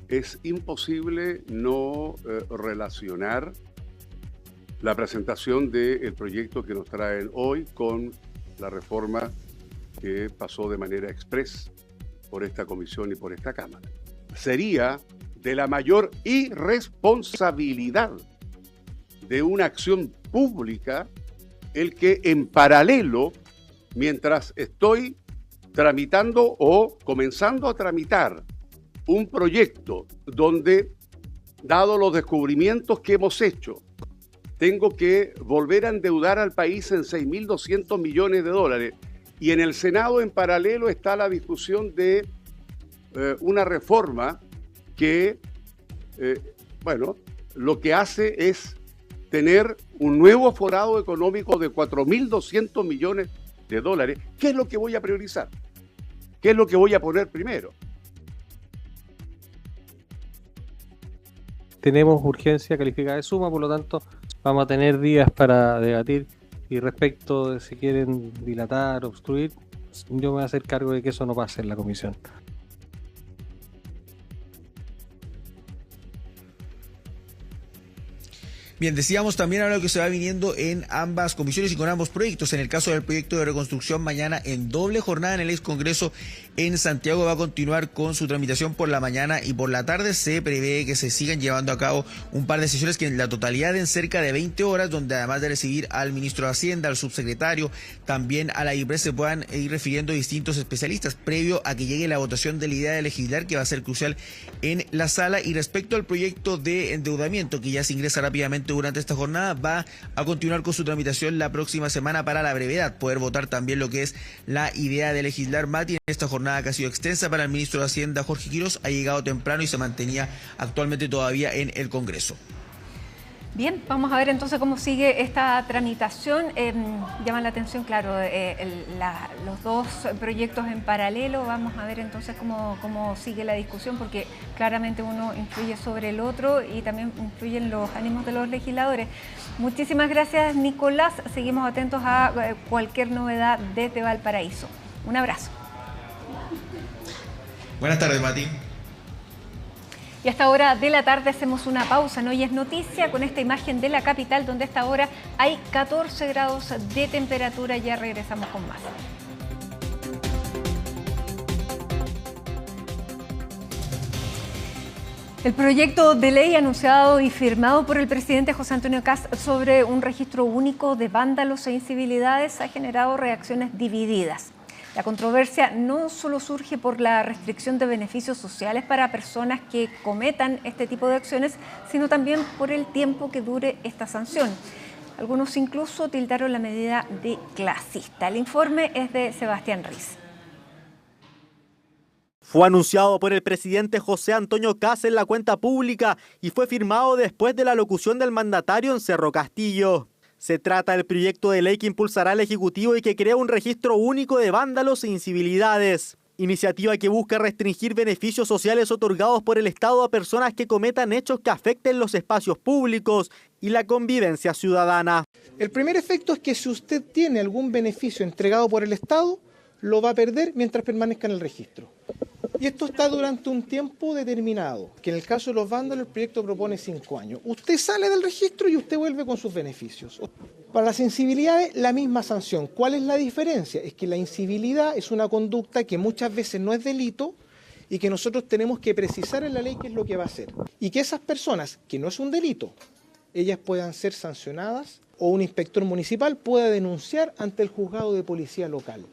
Es imposible no relacionar la presentación del proyecto que nos traen hoy con la reforma que pasó de manera express por esta comisión y por esta Cámara. Sería de la mayor irresponsabilidad de una acción pública el que en paralelo, mientras estoy tramitando o comenzando a tramitar un proyecto donde, dado los descubrimientos que hemos hecho, tengo que volver a endeudar al país en 6.200 millones de dólares, y en el Senado en paralelo está la discusión de una reforma que, lo que hace es tener un nuevo forado económico de 4.200 millones de dólares. ¿Qué es lo que voy a priorizar? ¿Qué es lo que voy a poner primero? Tenemos urgencia calificada de suma, por lo tanto vamos a tener días para debatir, y respecto de si quieren dilatar o obstruir, yo me voy a hacer cargo de que eso no pase en la comisión. Bien, decíamos también ahora lo que se va viniendo en ambas comisiones y con ambos proyectos. En el caso del proyecto de reconstrucción, mañana en doble jornada en el ex Congreso en Santiago va a continuar con su tramitación por la mañana, y por la tarde se prevé que se sigan llevando a cabo un par de sesiones que en la totalidad en cerca de 20 horas, donde además de recibir al ministro de Hacienda, al subsecretario, también a la IPRES, se puedan ir refiriendo distintos especialistas previo a que llegue la votación de la idea de legislar, que va a ser crucial en la sala. Y respecto al proyecto de endeudamiento, que ya se ingresa rápidamente presidente durante esta jornada, va a continuar con su tramitación la próxima semana para la brevedad, poder votar también lo que es la idea de legislar. Mati, en esta jornada que ha sido extensa para el ministro de Hacienda, Jorge Quirós, ha llegado temprano y se mantenía actualmente todavía en el Congreso. Bien, vamos a ver entonces cómo sigue esta tramitación. Llaman la atención, claro, los dos proyectos en paralelo. Vamos a ver entonces cómo sigue la discusión, porque claramente uno influye sobre el otro y también influyen los ánimos de los legisladores. Muchísimas gracias, Nicolás. Seguimos atentos a cualquier novedad desde Valparaíso. Un abrazo. Buenas tardes, Mati. Y a esta hora de la tarde hacemos una pausa, ¿no? Y es noticia con esta imagen de la capital, donde a esta hora hay 14 grados de temperatura. Ya regresamos con más. El proyecto de ley anunciado y firmado por el presidente José Antonio Kast sobre un registro único de vándalos e incivilidades ha generado reacciones divididas. La controversia no solo surge por la restricción de beneficios sociales para personas que cometan este tipo de acciones, sino también por el tiempo que dure esta sanción. Algunos incluso tildaron la medida de clasista. El informe es de Sebastián Riz. Fue anunciado por el presidente José Antonio Kast en la cuenta pública y fue firmado después de la locución del mandatario en Cerro Castillo. Se trata del proyecto de ley que impulsará el Ejecutivo y que crea un registro único de vándalos e incivilidades. Iniciativa que busca restringir beneficios sociales otorgados por el Estado a personas que cometan hechos que afecten los espacios públicos y la convivencia ciudadana. El primer efecto es que si usted tiene algún beneficio entregado por el Estado, lo va a perder mientras permanezca en el registro. Y esto está durante un tiempo determinado, que en el caso de los vándalos el proyecto propone 5 años. Usted sale del registro y usted vuelve con sus beneficios. Para las incivilidades, la misma sanción. ¿Cuál es la diferencia? Es que la incivilidad es una conducta que muchas veces no es delito y que nosotros tenemos que precisar en la ley qué es lo que va a hacer. Y que esas personas, que no es un delito, ellas puedan ser sancionadas o un inspector municipal pueda denunciar ante el juzgado de policía local.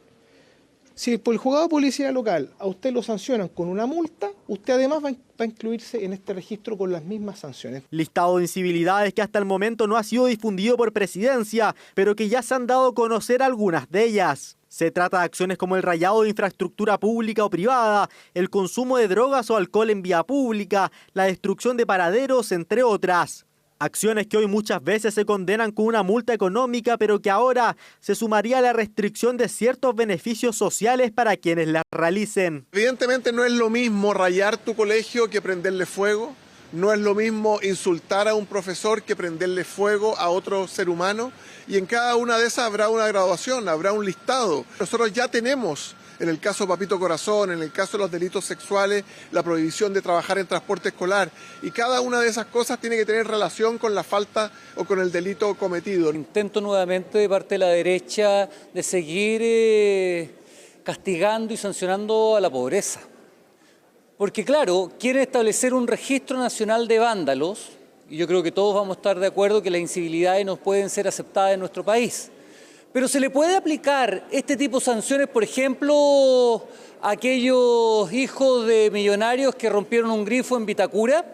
Si por el juzgado de policía local a usted lo sancionan con una multa, usted además va a incluirse en este registro con las mismas sanciones. Listado de incivilidades que hasta el momento no ha sido difundido por presidencia, pero que ya se han dado a conocer algunas de ellas. Se trata de acciones como el rayado de infraestructura pública o privada, el consumo de drogas o alcohol en vía pública, la destrucción de paraderos, entre otras. Acciones que hoy muchas veces se condenan con una multa económica, pero que ahora se sumaría a la restricción de ciertos beneficios sociales para quienes las realicen. Evidentemente no es lo mismo rayar tu colegio que prenderle fuego, no es lo mismo insultar a un profesor que prenderle fuego a otro ser humano, y en cada una de esas habrá una graduación, habrá un listado. Nosotros ya tenemos, en el caso Papito Corazón, en el caso de los delitos sexuales, la prohibición de trabajar en transporte escolar. Y cada una de esas cosas tiene que tener relación con la falta o con el delito cometido. Intento nuevamente de parte de la derecha de seguir castigando y sancionando a la pobreza. Porque claro, quieren establecer un registro nacional de vándalos, y yo creo que todos vamos a estar de acuerdo que las incivilidades no pueden ser aceptadas en nuestro país. Pero ¿se le puede aplicar este tipo de sanciones, por ejemplo, a aquellos hijos de millonarios que rompieron un grifo en Vitacura?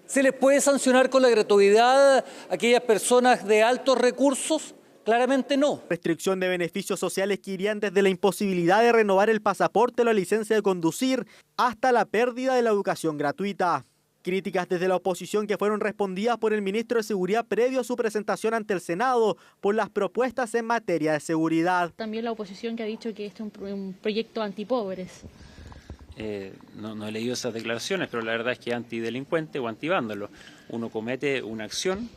¿Se les puede sancionar con la gratuidad a aquellas personas de altos recursos? Claramente no. Restricción de beneficios sociales que irían desde la imposibilidad de renovar el pasaporte o la licencia de conducir hasta la pérdida de la educación gratuita. Críticas desde la oposición que fueron respondidas por el ministro de Seguridad previo a su presentación ante el Senado por las propuestas en materia de seguridad. También la oposición que ha dicho que este es un proyecto antipobres. No he leído esas declaraciones, pero la verdad es que antidelincuente o antivándalo. Uno comete una acción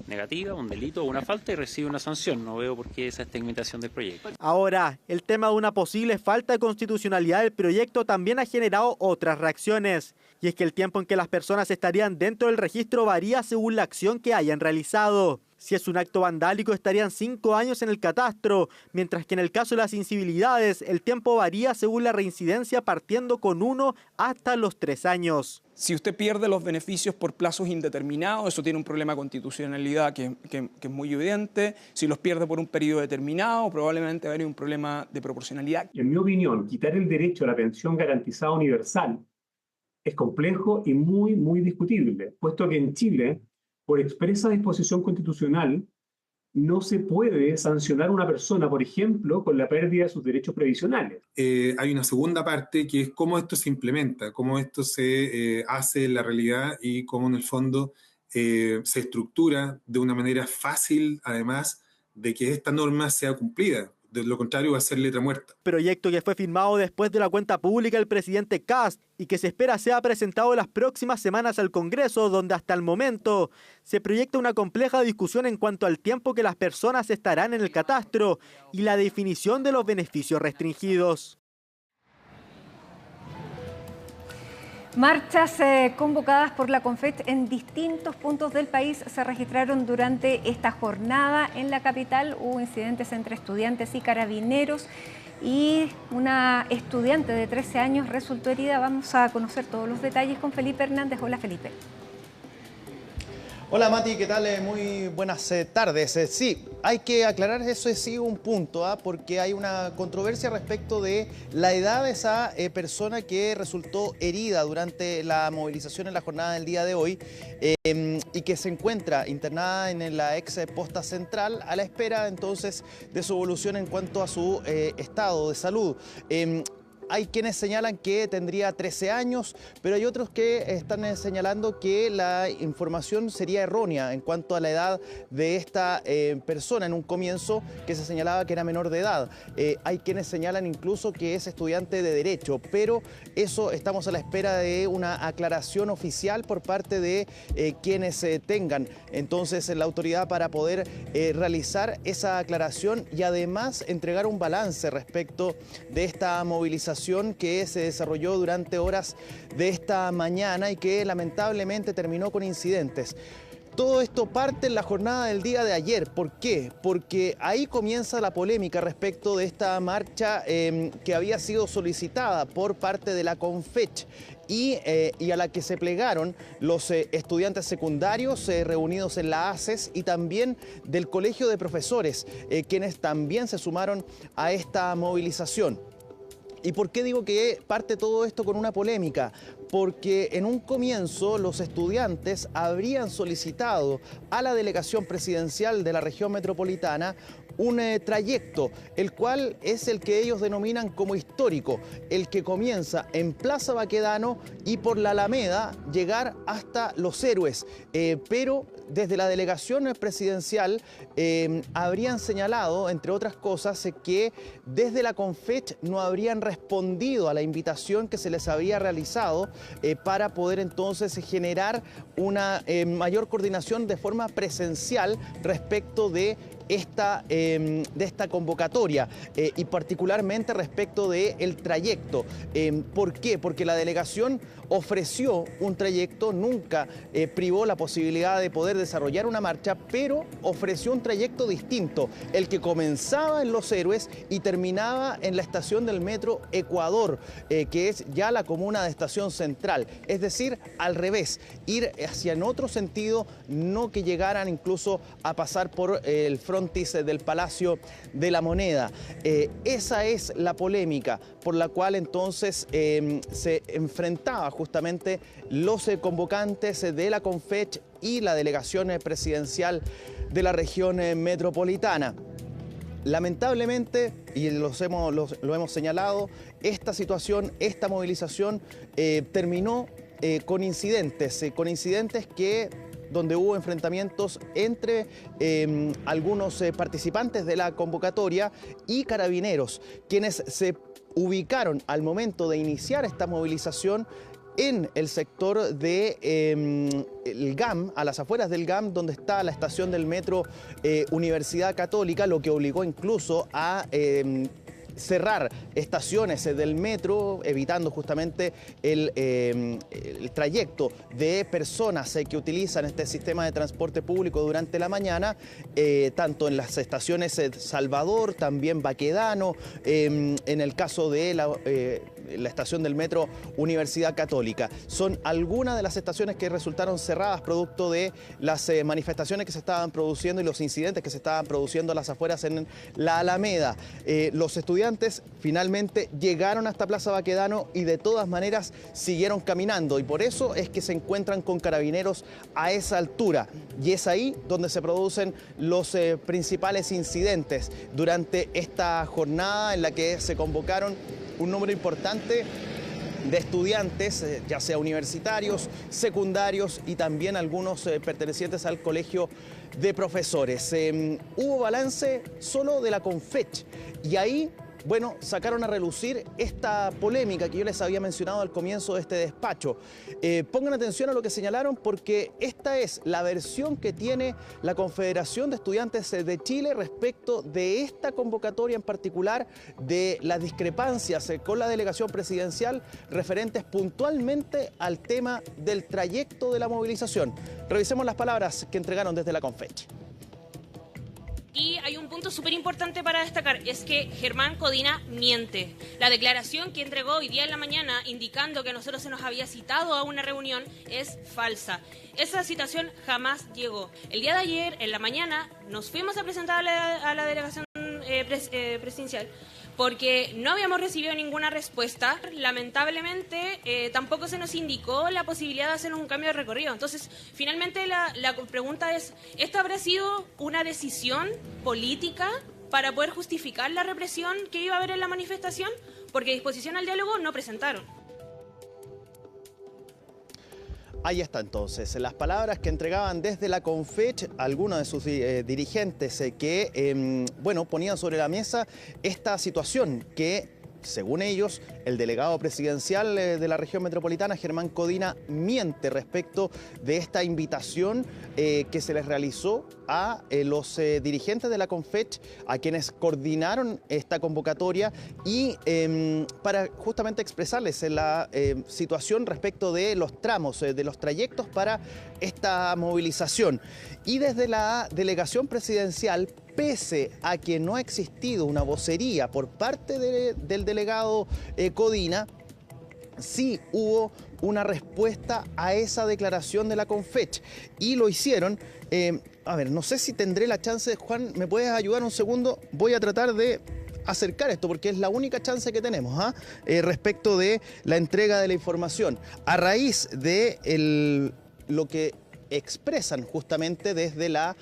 negativa, un delito o una falta y recibe una sanción. No veo por qué esa estigmatización del proyecto. Ahora, el tema de una posible falta de constitucionalidad del proyecto también ha generado otras reacciones. Y es que el tiempo en que las personas estarían dentro del registro varía según la acción que hayan realizado. Si es un acto vandálico estarían 5 años en el catastro, mientras que en el caso de las incivilidades el tiempo varía según la reincidencia partiendo con 1 hasta los 3 años. Si usted pierde los beneficios por plazos indeterminados, eso tiene un problema de constitucionalidad que es muy evidente. Si los pierde por un periodo determinado, probablemente va a haber un problema de proporcionalidad. En mi opinión, quitar el derecho a la pensión garantizada universal es complejo y muy discutible, puesto que en Chile por expresa disposición constitucional, no se puede sancionar a una persona, por ejemplo, con la pérdida de sus derechos previsionales. Hay una segunda parte que es cómo esto se implementa, cómo esto se hace en la realidad y cómo en el fondo se estructura de una manera fácil, además de que esta norma sea cumplida. De lo contrario va a ser letra muerta. Proyecto que fue firmado después de la cuenta pública del presidente Kast y que se espera sea presentado en las próximas semanas al Congreso, donde hasta el momento se proyecta una compleja discusión en cuanto al tiempo que las personas estarán en el catastro y la definición de los beneficios restringidos. Marchas convocadas por la CONFECH en distintos puntos del país se registraron durante esta jornada. En la capital hubo incidentes entre estudiantes y carabineros y una estudiante de 13 años resultó herida. Vamos a conocer todos los detalles con Felipe Hernández. Hola, Felipe. Hola Mati, ¿qué tal? Muy buenas tardes. Sí, hay que aclarar eso, es sí un punto, porque hay una controversia respecto de la edad de esa persona que resultó herida durante la movilización en la jornada del día de hoy y que se encuentra internada en la ex posta central a la espera entonces de su evolución en cuanto a su estado de salud. Hay quienes señalan que tendría 13 años, pero hay otros que están señalando que la información sería errónea en cuanto a la edad de esta persona. En un comienzo que se señalaba que era menor de edad. Hay quienes señalan incluso que es estudiante de Derecho, pero eso estamos a la espera de una aclaración oficial por parte de quienes tengan entonces la autoridad para poder realizar esa aclaración y además entregar un balance respecto de esta movilización que se desarrolló durante horas de esta mañana y que lamentablemente terminó con incidentes. Todo esto parte en la jornada del día de ayer. ¿Por qué? Porque ahí comienza la polémica respecto de esta marcha que había sido solicitada por parte de la CONFECH y a la que se plegaron los estudiantes secundarios reunidos en la ACES y también del Colegio de Profesores, quienes también se sumaron a esta movilización. ¿Y por qué digo que parte todo esto con una polémica? Porque en un comienzo los estudiantes habrían solicitado a la delegación presidencial de la región metropolitana un trayecto, el cual es el que ellos denominan como histórico, el que comienza en Plaza Baquedano y por la Alameda llegar hasta Los Héroes. Pero desde la delegación presidencial habrían señalado, entre otras cosas, que desde la CONFECH no habrían respondido a la invitación que se les había realizado para poder entonces generar una mayor coordinación de forma presencial respecto de esta convocatoria y particularmente respecto del trayecto. ¿Por qué? Porque la delegación ofreció un trayecto, nunca privó la posibilidad de poder desarrollar una marcha, pero ofreció un trayecto distinto, el que comenzaba en Los Héroes y terminaba en la estación del metro Ecuador, que es ya la comuna de Estación Central, es decir, al revés, ir hacia en otro sentido, no que llegaran incluso a pasar por el frontis del Palacio de la Moneda. Esa es la polémica por la cual entonces se enfrentaba justamente los convocantes de la CONFECH y la delegación presidencial de la región metropolitana. Lamentablemente, y lo hemos señalado, esta situación, esta movilización terminó con incidentes donde hubo enfrentamientos entre algunos participantes de la convocatoria y carabineros, quienes se ubicaron al momento de iniciar esta movilización en el sector de el GAM, a las afueras del GAM, donde está la estación del metro Universidad Católica, lo que obligó incluso a cerrar estaciones del metro, evitando justamente el trayecto de personas que utilizan este sistema de transporte público durante la mañana, tanto en las estaciones Salvador, también Baquedano, en el caso de la estación del metro Universidad Católica. Son algunas de las estaciones que resultaron cerradas producto de las manifestaciones que se estaban produciendo y los incidentes que se estaban produciendo a las afueras en la Alameda. Los estudiantes estudiantes finalmente llegaron hasta Plaza Baquedano y de todas maneras siguieron caminando, y por eso es que se encuentran con carabineros a esa altura, y es ahí donde se producen los principales incidentes durante esta jornada en la que se convocaron un número importante de estudiantes, ya sea universitarios, secundarios y también algunos pertenecientes al colegio de profesores. Hubo balance solo de la Confech, y ahí, bueno, sacaron a relucir esta polémica que yo les había mencionado al comienzo de este despacho. Pongan atención a lo que señalaron, porque esta es la versión que tiene la Confederación de Estudiantes de Chile respecto de esta convocatoria en particular, de las discrepancias con la delegación presidencial referentes puntualmente al tema del trayecto de la movilización. Revisemos las palabras que entregaron desde la Confech. Y hay un punto súper importante para destacar, es que Germán Codina miente. La declaración que entregó hoy día en la mañana indicando que a nosotros se nos había citado a una reunión es falsa. Esa citación jamás llegó. El día de ayer, en la mañana, nos fuimos a presentar a la delegación presidencial porque no habíamos recibido ninguna respuesta. Lamentablemente, tampoco se nos indicó la posibilidad de hacernos un cambio de recorrido. Entonces, finalmente la pregunta es, ¿esta habrá sido una decisión política para poder justificar la represión que iba a haber en la manifestación? Porque disposición al diálogo no presentaron. Ahí está entonces, las palabras que entregaban desde la Confech algunos de sus dirigentes que, bueno, ponían sobre la mesa esta situación que, según ellos, el delegado presidencial de la región metropolitana, Germán Codina, miente respecto de esta invitación que se les realizó a los dirigentes de la Confech, a quienes coordinaron esta convocatoria, y para justamente expresarles la situación respecto de los tramos, de los trayectos para esta movilización. Y desde la delegación presidencial, pese a que no ha existido una vocería por parte del delegado Codina, sí hubo una respuesta a esa declaración de la Confech, y lo hicieron. A ver, no sé si tendré la chance, Juan, ¿me puedes ayudar un segundo? Voy a tratar de acercar esto porque es la única chance que tenemos respecto de la entrega de la información. A raíz de lo que expresan justamente desde la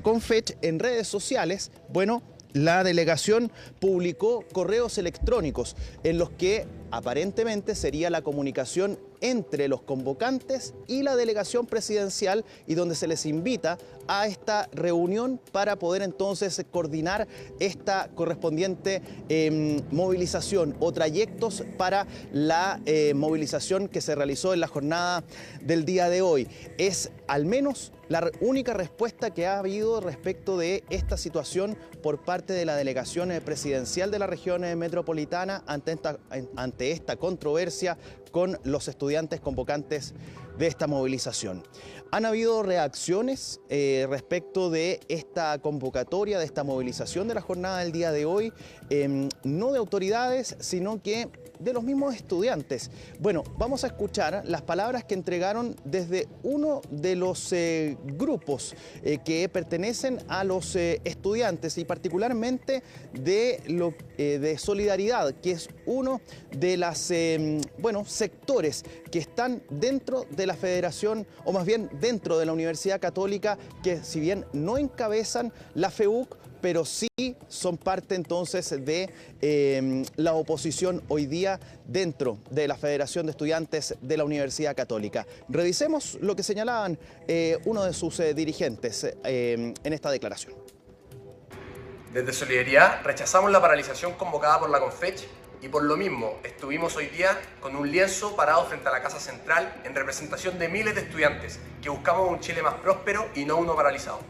Confech en redes sociales, bueno, la delegación publicó correos electrónicos en los que aparentemente sería la comunicación entre los convocantes y la delegación presidencial, y donde se les invita a esta reunión para poder entonces coordinar esta correspondiente movilización o trayectos para la movilización que se realizó en la jornada del día de hoy. Es al menos la única respuesta que ha habido respecto de esta situación por parte de la delegación presidencial de la región metropolitana ante esta controversia con los estudiantes convocantes de esta movilización. Han habido reacciones respecto de esta convocatoria, de esta movilización de la jornada del día de hoy, no de autoridades, sino que de los mismos estudiantes. Bueno, vamos a escuchar las palabras que entregaron desde uno de los grupos que pertenecen a los estudiantes, y particularmente de Solidaridad, que es uno de las sectores que están dentro de la federación, o más bien dentro de la Universidad Católica, que si bien no encabezan la FEUC, pero sí son parte entonces de la oposición hoy día dentro de la Federación de Estudiantes de la Universidad Católica. Revisemos lo que señalaban uno de sus dirigentes en esta declaración. Desde Solidaridad rechazamos la paralización convocada por la Confech, y por lo mismo estuvimos hoy día con un lienzo parado frente a la Casa Central en representación de miles de estudiantes que buscamos un Chile más próspero y no uno paralizado.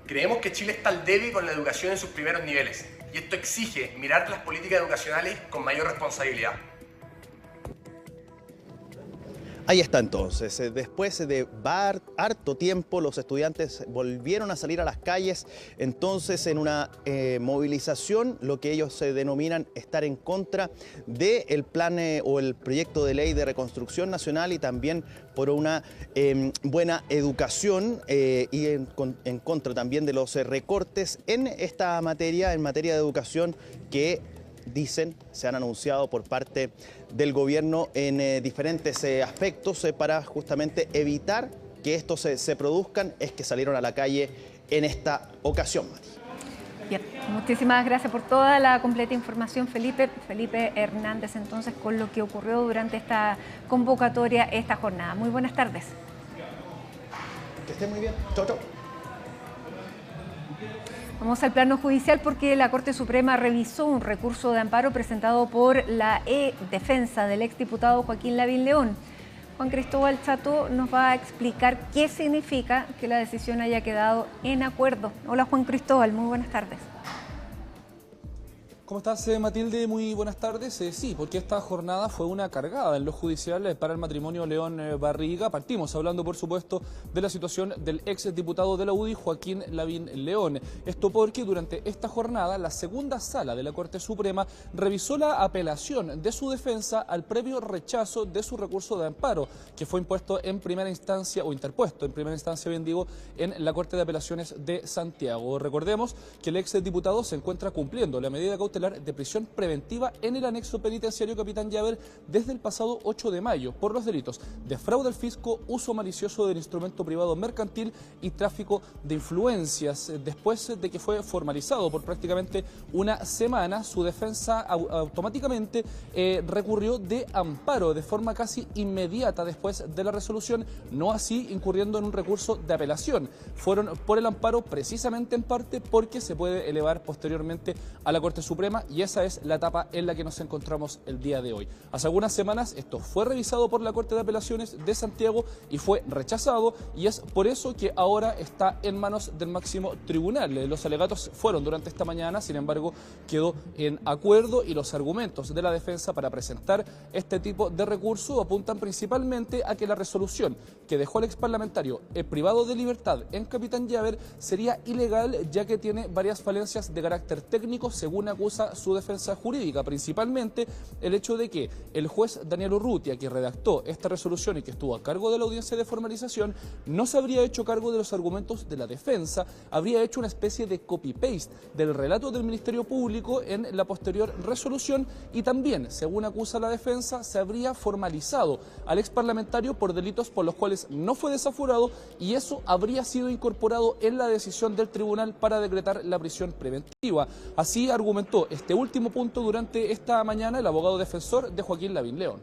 Creemos que Chile está al debe con la educación en sus primeros niveles, y esto exige mirar las políticas educacionales con mayor responsabilidad. Ahí está entonces, después de harto tiempo los estudiantes volvieron a salir a las calles, entonces en una movilización, lo que ellos se denominan estar en contra del plan o el proyecto de ley de reconstrucción nacional y también por una buena educación y en contra también de los recortes en esta materia, en materia de educación que dicen, se han anunciado por parte del gobierno en diferentes aspectos para justamente evitar que estos se produzcan, es que salieron a la calle en esta ocasión. Bien, muchísimas gracias por toda la completa información, Felipe. Felipe Hernández, entonces, con lo que ocurrió durante esta convocatoria, esta jornada. Muy buenas tardes. Que estén muy bien. Chau, chau. Vamos al plano judicial porque la Corte Suprema revisó un recurso de amparo presentado por la defensa del exdiputado Joaquín Lavín León. Juan Cristóbal Chato nos va a explicar qué significa que la decisión haya quedado en acuerdo. Hola Juan Cristóbal, muy buenas tardes. ¿Cómo estás, Matilde? Muy buenas tardes. Sí, porque esta jornada fue una cargada en lo judicial para el matrimonio León Barriga. Partimos hablando, por supuesto, de la situación del ex diputado de la UDI, Joaquín Lavín León. Esto porque durante esta jornada la segunda sala de la Corte Suprema revisó la apelación de su defensa al previo rechazo de su recurso de amparo, que fue impuesto en primera instancia, o interpuesto en primera instancia, bien digo, en la Corte de Apelaciones de Santiago. Recordemos que el ex diputado se encuentra cumpliendo la medida cautelar de prisión preventiva en el anexo penitenciario Capitán Llaver desde el pasado 8 de mayo por los delitos de fraude al fisco, uso malicioso del instrumento privado mercantil y tráfico de influencias. Después de que fue formalizado por prácticamente una semana, su defensa automáticamente recurrió de amparo de forma casi inmediata después de la resolución, no así incurriendo en un recurso de apelación. Fueron por el amparo precisamente en parte porque se puede elevar posteriormente a la Corte Suprema, y esa es la etapa en la que nos encontramos el día de hoy. Hace algunas semanas esto fue revisado por la Corte de Apelaciones de Santiago y fue rechazado, y es por eso que ahora está en manos del máximo tribunal. Los alegatos fueron durante esta mañana, sin embargo quedó en acuerdo, y los argumentos de la defensa para presentar este tipo de recurso apuntan principalmente a que la resolución que dejó el exparlamentario privado de libertad en Capitán Llaver sería ilegal, ya que tiene varias falencias de carácter técnico, según acusa su defensa jurídica, principalmente el hecho de que el juez Daniel Urrutia, que redactó esta resolución y que estuvo a cargo de la audiencia de formalización, no se habría hecho cargo de los argumentos de la defensa, habría hecho una especie de copy-paste del relato del Ministerio Público en la posterior resolución, y también, según acusa la defensa, se habría formalizado al exparlamentario por delitos por los cuales no fue desaforado, y eso habría sido incorporado en la decisión del tribunal para decretar la prisión preventiva. Así argumentó este último punto durante esta mañana el abogado defensor de Joaquín Lavín León.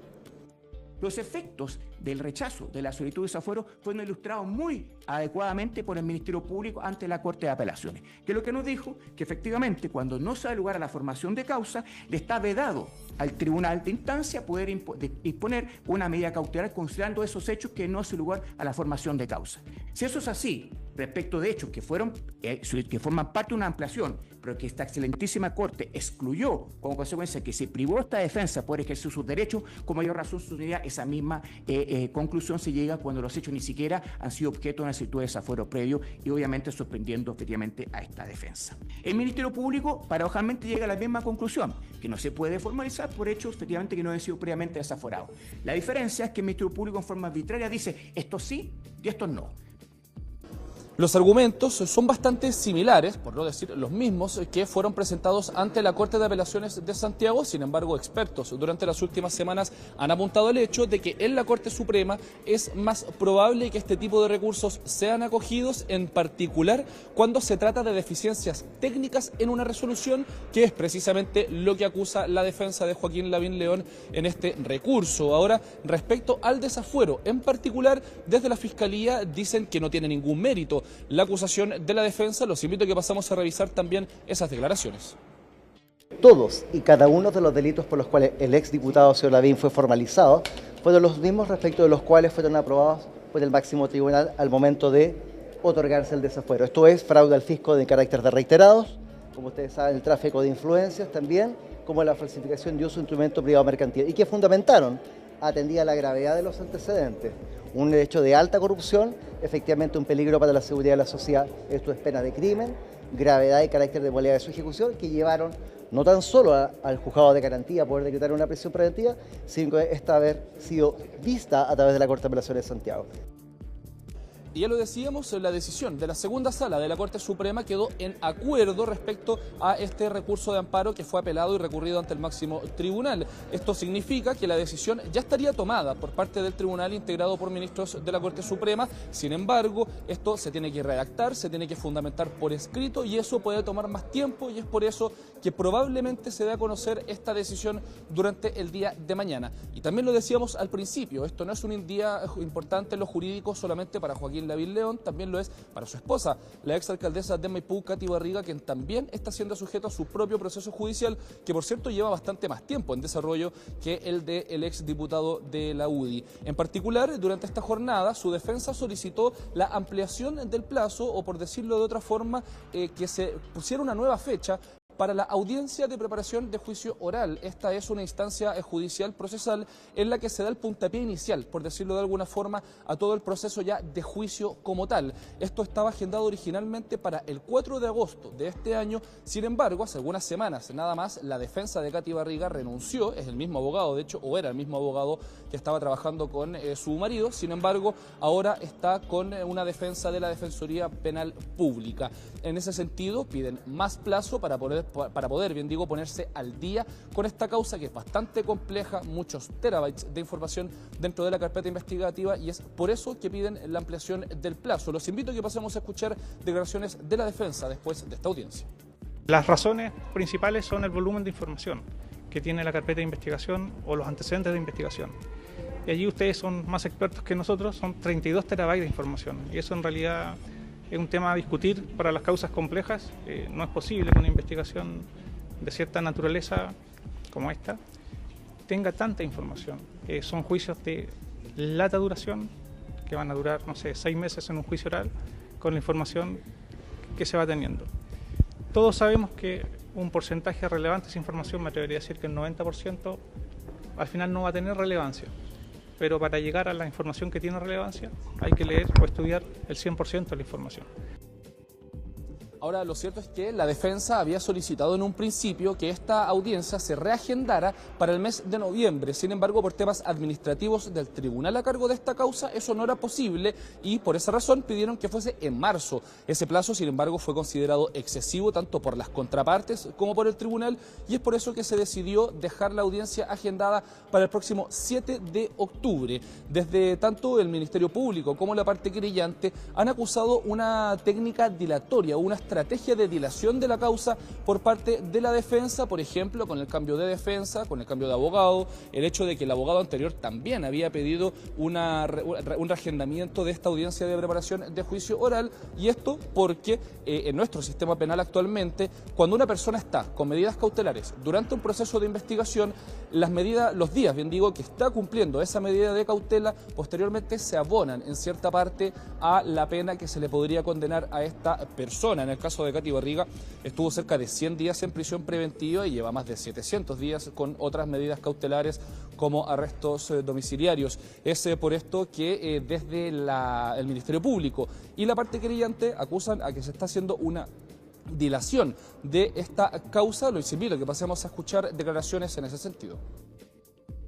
Los efectos del rechazo de la solicitud de desafuero fueron ilustrados muy adecuadamente por el Ministerio Público ante la Corte de Apelaciones, que lo que nos dijo que efectivamente cuando no se da lugar a la formación de causa, le está vedado al tribunal de instancia poder imponer una medida cautelar considerando esos hechos que no hacen lugar a la formación de causa. Si eso es así, respecto de hechos que forman parte de una ampliación, pero que esta excelentísima Corte excluyó como consecuencia que se privó esta defensa por ejercer sus derechos, con mayor razón esa misma conclusión se llega cuando los hechos ni siquiera han sido objeto de una solicitud de desafuero previo, y obviamente sorprendiendo efectivamente a esta defensa. El Ministerio Público paradojalmente llega a la misma conclusión, que no se puede formalizar por hechos efectivamente que no han sido previamente desaforados. La diferencia es que el Ministerio Público en forma arbitraria dice esto sí y esto no. Los argumentos son bastante similares, por no decir los mismos, que fueron presentados ante la Corte de Apelaciones de Santiago. Sin embargo, expertos durante las últimas semanas han apuntado al hecho de que en la Corte Suprema es más probable que este tipo de recursos sean acogidos, en particular cuando se trata de deficiencias técnicas en una resolución, que es precisamente lo que acusa la defensa de Joaquín Lavín León en este recurso. Ahora, respecto al desafuero, en particular, desde la Fiscalía dicen que no tiene ningún mérito la acusación de la defensa. Los invito a que pasamos a revisar también esas declaraciones. Todos y cada uno de los delitos por los cuales el exdiputado señor Lavín fue formalizado fueron los mismos respecto de los cuales fueron aprobados por el máximo tribunal al momento de otorgarse el desafuero. Esto es fraude al fisco de carácter de reiterados, como ustedes saben, el tráfico de influencias también, como la falsificación de uso de instrumento privado mercantil, y que fundamentaron atendida la gravedad de los antecedentes. Un hecho de alta corrupción, efectivamente un peligro para la seguridad de la sociedad. Esto es pena de crimen, gravedad y carácter de modalidad de su ejecución que llevaron no tan solo al juzgado de garantía a poder decretar una prisión preventiva, sino que esta haber sido vista a través de la Corte de Apelaciones de Santiago. Y ya lo decíamos, la decisión de la segunda sala de la Corte Suprema quedó en acuerdo respecto a este recurso de amparo que fue apelado y recurrido ante el máximo tribunal. Esto significa que la decisión ya estaría tomada por parte del tribunal integrado por ministros de la Corte Suprema. Sin embargo, esto se tiene que redactar, se tiene que fundamentar por escrito y eso puede tomar más tiempo y es por eso que probablemente se dé a conocer esta decisión durante el día de mañana. Y también lo decíamos al principio, esto no es un día importante en lo jurídico solamente para Joaquín Lavín León, también lo es para su esposa, la exalcaldesa de Maipú, Katy Barriga, quien también está siendo sujeto a su propio proceso judicial, que por cierto lleva bastante más tiempo en desarrollo que el del exdiputado de la UDI. En particular, durante esta jornada, su defensa solicitó la ampliación del plazo, o por decirlo de otra forma, que se pusiera una nueva fecha para la audiencia de preparación de juicio oral. Esta es una instancia judicial procesal en la que se da el puntapié inicial, por decirlo de alguna forma, a todo el proceso ya de juicio como tal. Esto estaba agendado originalmente para el 4 de agosto de este año, sin embargo, hace algunas semanas nada más, la defensa de Katy Barriga renunció, es el mismo abogado, de hecho, o era el mismo abogado que estaba trabajando con su marido, sin embargo, ahora está con una defensa de la Defensoría Penal Pública. En ese sentido, piden más plazo para poder, ponerse al día con esta causa que es bastante compleja, muchos terabytes de información dentro de la carpeta investigativa y es por eso que piden la ampliación del plazo. Los invito a que pasemos a escuchar declaraciones de la defensa después de esta audiencia. Las razones principales son el volumen de información que tiene la carpeta de investigación o los antecedentes de investigación. Y allí ustedes son más expertos que nosotros, son 32 terabytes de información y eso en realidad es un tema a discutir para las causas complejas. No es posible que una investigación de cierta naturaleza como esta tenga tanta información. Son juicios de larga duración que van a durar, no sé, 6 meses en un juicio oral con la información que se va teniendo. Todos sabemos que un porcentaje relevante de esa información, me atrevería a decir que el 90%, al final no va a tener relevancia. Pero para llegar a la información que tiene relevancia hay que leer o estudiar el 100% de la información. Ahora, lo cierto es que la defensa había solicitado en un principio que esta audiencia se reagendara para el mes de noviembre. Sin embargo, por temas administrativos del tribunal a cargo de esta causa, eso no era posible y por esa razón pidieron que fuese en marzo. Ese plazo, sin embargo, fue considerado excesivo tanto por las contrapartes como por el tribunal y es por eso que se decidió dejar la audiencia agendada para el próximo 7 de octubre. Desde tanto el Ministerio Público como la parte querellante han acusado una técnica dilatoria, una estrategia de dilación de la causa por parte de la defensa, por ejemplo, con el cambio de defensa, con el cambio de abogado, el hecho de que el abogado anterior también había pedido un reagendamiento de esta audiencia de preparación de juicio oral, y esto porque en nuestro sistema penal actualmente, cuando una persona está con medidas cautelares durante un proceso de investigación, los días, que está cumpliendo esa medida de cautela, posteriormente se abonan en cierta parte a la pena que se le podría condenar a esta persona. En el caso de Katy Barriga estuvo cerca de 100 días en prisión preventiva y lleva más de 700 días con otras medidas cautelares como arrestos domiciliarios. Es por esto que desde el Ministerio Público y la parte querellante acusan a que se está haciendo una dilación de esta causa. Los invito a que pasemos a escuchar declaraciones en ese sentido.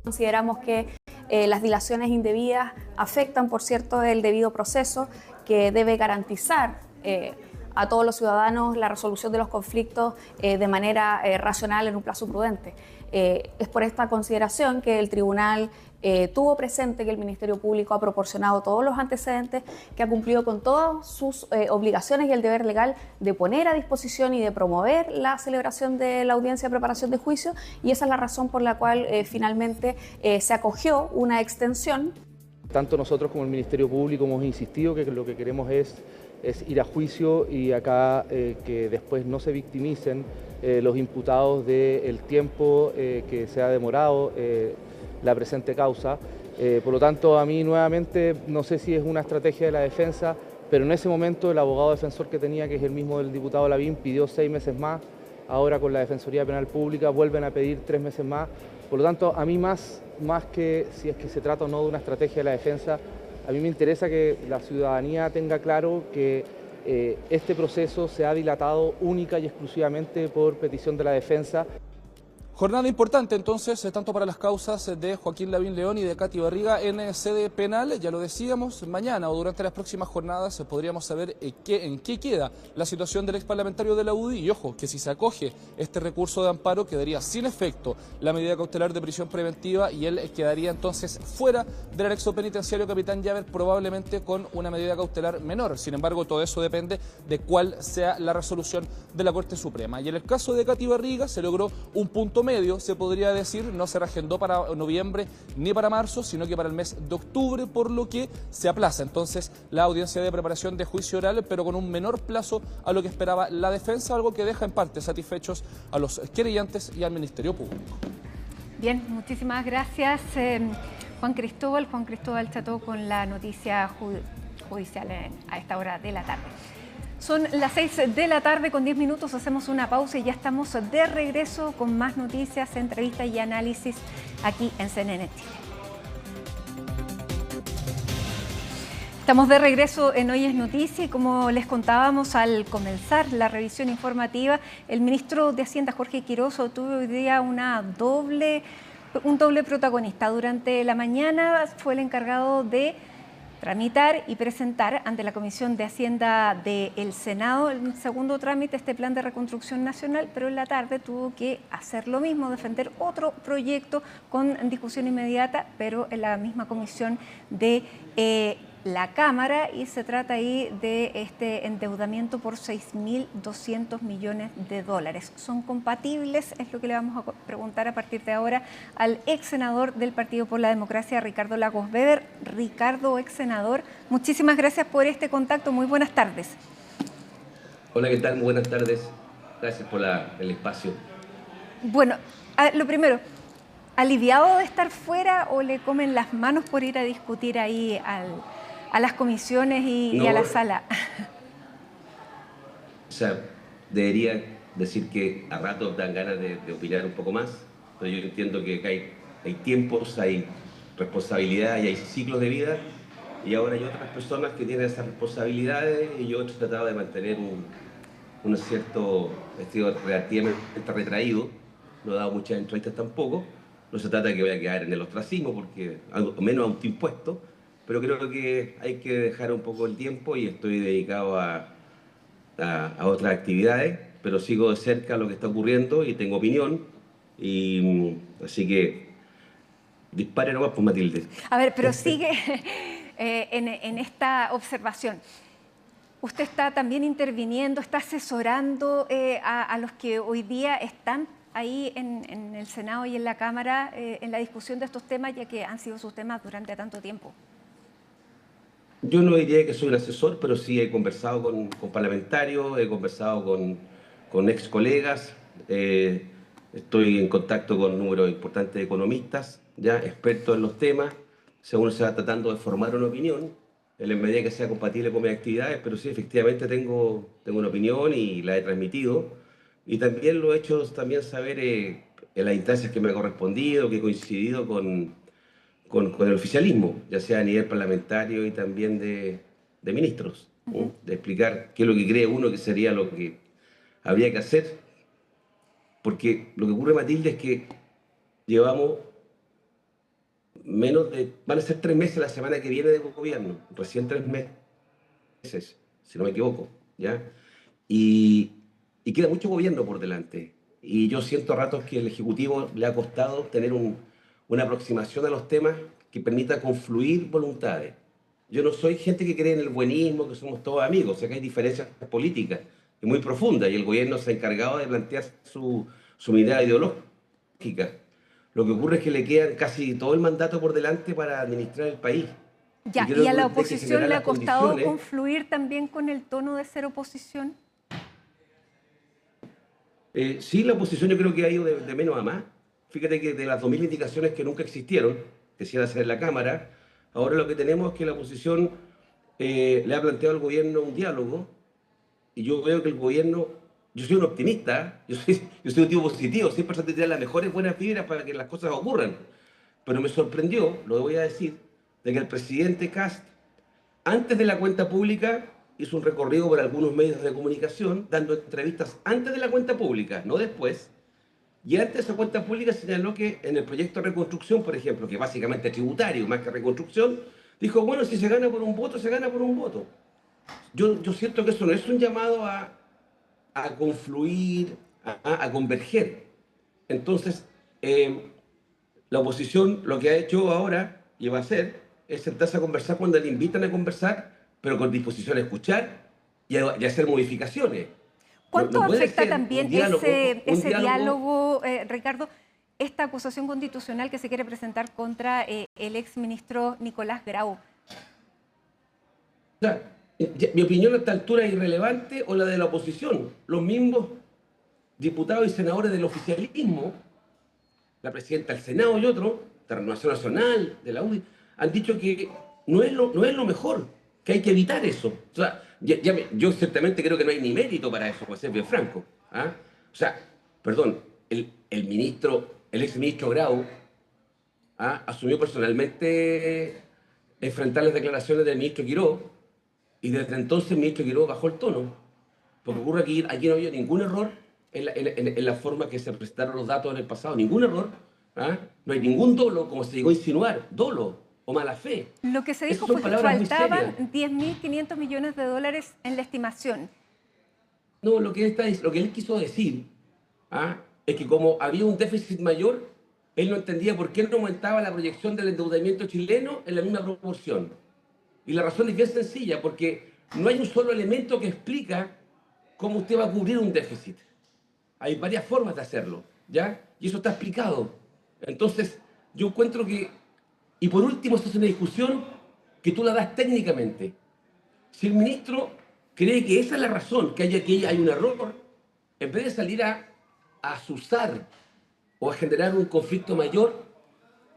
Consideramos que las dilaciones indebidas afectan, por cierto, el debido proceso que debe garantizar a todos los ciudadanos la resolución de los conflictos de manera racional en un plazo prudente. Es por esta consideración que el tribunal tuvo presente que el Ministerio Público ha proporcionado todos los antecedentes, que ha cumplido con todas sus obligaciones y el deber legal de poner a disposición y de promover la celebración de la audiencia de preparación de juicio, y esa es la razón por la cual finalmente se acogió una extensión. Tanto nosotros como el Ministerio Público hemos insistido que lo que queremos es ir a juicio y acá que después no se victimicen los imputados del tiempo que se ha demorado la presente causa. Por lo tanto, a mí nuevamente, no sé si es una estrategia de la defensa, pero en ese momento el abogado defensor que tenía, que es el mismo del diputado Lavín, pidió 6 meses más ahora con la Defensoría Penal Pública vuelven a pedir 3 meses más. Por lo tanto, a mí más que si es que se trata o no de una estrategia de la defensa, a mí me interesa que la ciudadanía tenga claro que este proceso se ha dilatado única y exclusivamente por petición de la defensa. Jornada importante entonces, tanto para las causas de Joaquín Lavín León y de Katy Barriga en sede penal. Ya lo decíamos, mañana o durante las próximas jornadas podríamos saber en qué queda la situación del ex parlamentario de la UDI. Y ojo, que si se acoge este recurso de amparo quedaría sin efecto la medida cautelar de prisión preventiva y él quedaría entonces fuera del anexo penitenciario Capitán Llaver, probablemente con una medida cautelar menor. Sin embargo, todo eso depende de cuál sea la resolución de la Corte Suprema. Y en el caso de Katy Barriga se logró un punto medio, se podría decir, no se reagendó para noviembre ni para marzo, sino que para el mes de octubre, por lo que se aplaza entonces la audiencia de preparación de juicio oral, pero con un menor plazo a lo que esperaba la defensa, algo que deja en parte satisfechos a los querellantes y al Ministerio Público. Bien, muchísimas gracias, Juan Cristóbal Cható con la noticia judicial a esta hora de la tarde. Son las 6 de la tarde con 10 minutos, hacemos una pausa y ya estamos de regreso con más noticias, entrevistas y análisis aquí en CNN Chile. Estamos de regreso en Hoy es Noticia y como les contábamos al comenzar la revisión informativa, el ministro de Hacienda, Jorge Quiroz, tuvo hoy día un doble protagonista. Durante la mañana fue el encargado de tramitar y presentar ante la Comisión de Hacienda del Senado el segundo trámite, este plan de reconstrucción nacional, pero en la tarde tuvo que hacer lo mismo, defender otro proyecto con discusión inmediata, pero en la misma comisión de la Cámara, y se trata ahí de este endeudamiento por 6.200 millones de dólares. ¿Son compatibles? Es lo que le vamos a preguntar a partir de ahora al ex senador del Partido por la Democracia, Ricardo Lagos Weber. Ricardo, ex senador, muchísimas gracias por este contacto. Muy buenas tardes. Hola, ¿qué tal? Muy buenas tardes. Gracias por el espacio. Bueno, lo primero, ¿aliviado de estar fuera o le comen las manos por ir a discutir ahí a las comisiones y a la sala? O sea, debería decir que a ratos dan ganas de opinar un poco más, pero yo entiendo que hay tiempos, hay responsabilidad y hay ciclos de vida, y ahora hay otras personas que tienen esas responsabilidades y yo he tratado de mantener un cierto estilo relativamente retraído, no he dado muchas entrevistas tampoco, no se trata de que voy a quedar en el ostracismo, porque al menos autoimpuesto, pero creo que hay que dejar un poco el tiempo y estoy dedicado a otras actividades, pero sigo de cerca lo que está ocurriendo y tengo opinión, y así que dispare nomás, pues, Matilde. A ver, pero sigue en esta observación. Usted está también interviniendo, está asesorando a los que hoy día están ahí en el Senado y en la Cámara en la discusión de estos temas, ya que han sido sus temas durante tanto tiempo. Yo no diría que soy un asesor, pero sí he conversado con parlamentarios, he conversado con ex colegas, estoy en contacto con un número importante de economistas, ya expertos en los temas, según se va tratando de formar una opinión, en la medida que sea compatible con mis actividades, pero sí, efectivamente tengo una opinión y la he transmitido, y también lo he hecho saber en las instancias que me ha correspondido, que he coincidido con el oficialismo, ya sea a nivel parlamentario y también de ministros, de explicar qué es lo que cree uno que sería lo que habría que hacer. Porque lo que ocurre, Matilde, es que llevamos van a ser 3 meses la semana que viene de gobierno, recién 3 meses, si no me equivoco, ¿ya? Y queda mucho gobierno por delante. Y yo siento a ratos que el Ejecutivo le ha costado tener una aproximación a los temas que permita confluir voluntades. Yo no soy gente que cree en el buenismo, que somos todos amigos, o sea que hay diferencias políticas muy profundas y el gobierno se ha encargado de plantear su mirada ideológica. Lo que ocurre es que le quedan casi todo el mandato por delante para administrar el país. Ya, ¿y a la oposición le ha costado confluir también con el tono de ser oposición? Sí, la oposición yo creo que ha ido de menos a más. Fíjate que de las 2.000 indicaciones que nunca existieron, que se iban a hacer en la Cámara, ahora lo que tenemos es que la oposición le ha planteado al gobierno un diálogo, y yo veo que el gobierno yo soy un optimista, yo soy un tipo positivo, siempre trato de tirar las mejores buenas fibras para que las cosas ocurran. Pero me sorprendió, lo voy a decir, de que el presidente Kast, antes de la cuenta pública, hizo un recorrido por algunos medios de comunicación, dando entrevistas antes de la cuenta pública, no después. Y antes de esa cuenta pública señaló que en el proyecto de reconstrucción, por ejemplo, que básicamente es tributario más que reconstrucción, dijo, bueno, si se gana por un voto, se gana por un voto. Yo siento que eso no es un llamado a confluir, a converger. Entonces, la oposición lo que ha hecho ahora y va a hacer es sentarse a conversar cuando le invitan a conversar, pero con disposición a escuchar y a hacer modificaciones. ¿Cuánto afecta también ese diálogo, Ricardo, esta acusación constitucional que se quiere presentar contra el exministro Nicolás Grau? O sea, mi opinión a esta altura es irrelevante o la de la oposición. Los mismos diputados y senadores del oficialismo, la presidenta del Senado y otros, de Renovación Nacional, de la UDI, han dicho que no es lo mejor, que hay que evitar eso. O sea, yo ciertamente creo que no hay ni mérito para eso, para ser bien franco. ¿Ah? O sea, perdón, el exministro Grau asumió personalmente enfrentar las declaraciones del ministro Quiró, y desde entonces el ministro Quiró bajó el tono. Porque ocurre que aquí no había ningún error en la forma que se presentaron los datos en el pasado, ningún error. No hay ningún dolo, como se llegó a insinuar, dolo o mala fe. Lo que se dijo fue que faltaban 10.500 millones de dólares en la estimación. No, lo que él quiso decir es que como había un déficit mayor, él no entendía por qué no aumentaba la proyección del endeudamiento chileno en la misma proporción. Y la razón es bien sencilla, porque no hay un solo elemento que explica cómo usted va a cubrir un déficit. Hay varias formas de hacerlo, ¿ya? Y eso está explicado. Entonces, yo encuentro que, y por último, esto es una discusión que tú la das técnicamente. Si el ministro cree que esa es la razón, que hay un error, en vez de salir a azuzar o a generar un conflicto mayor,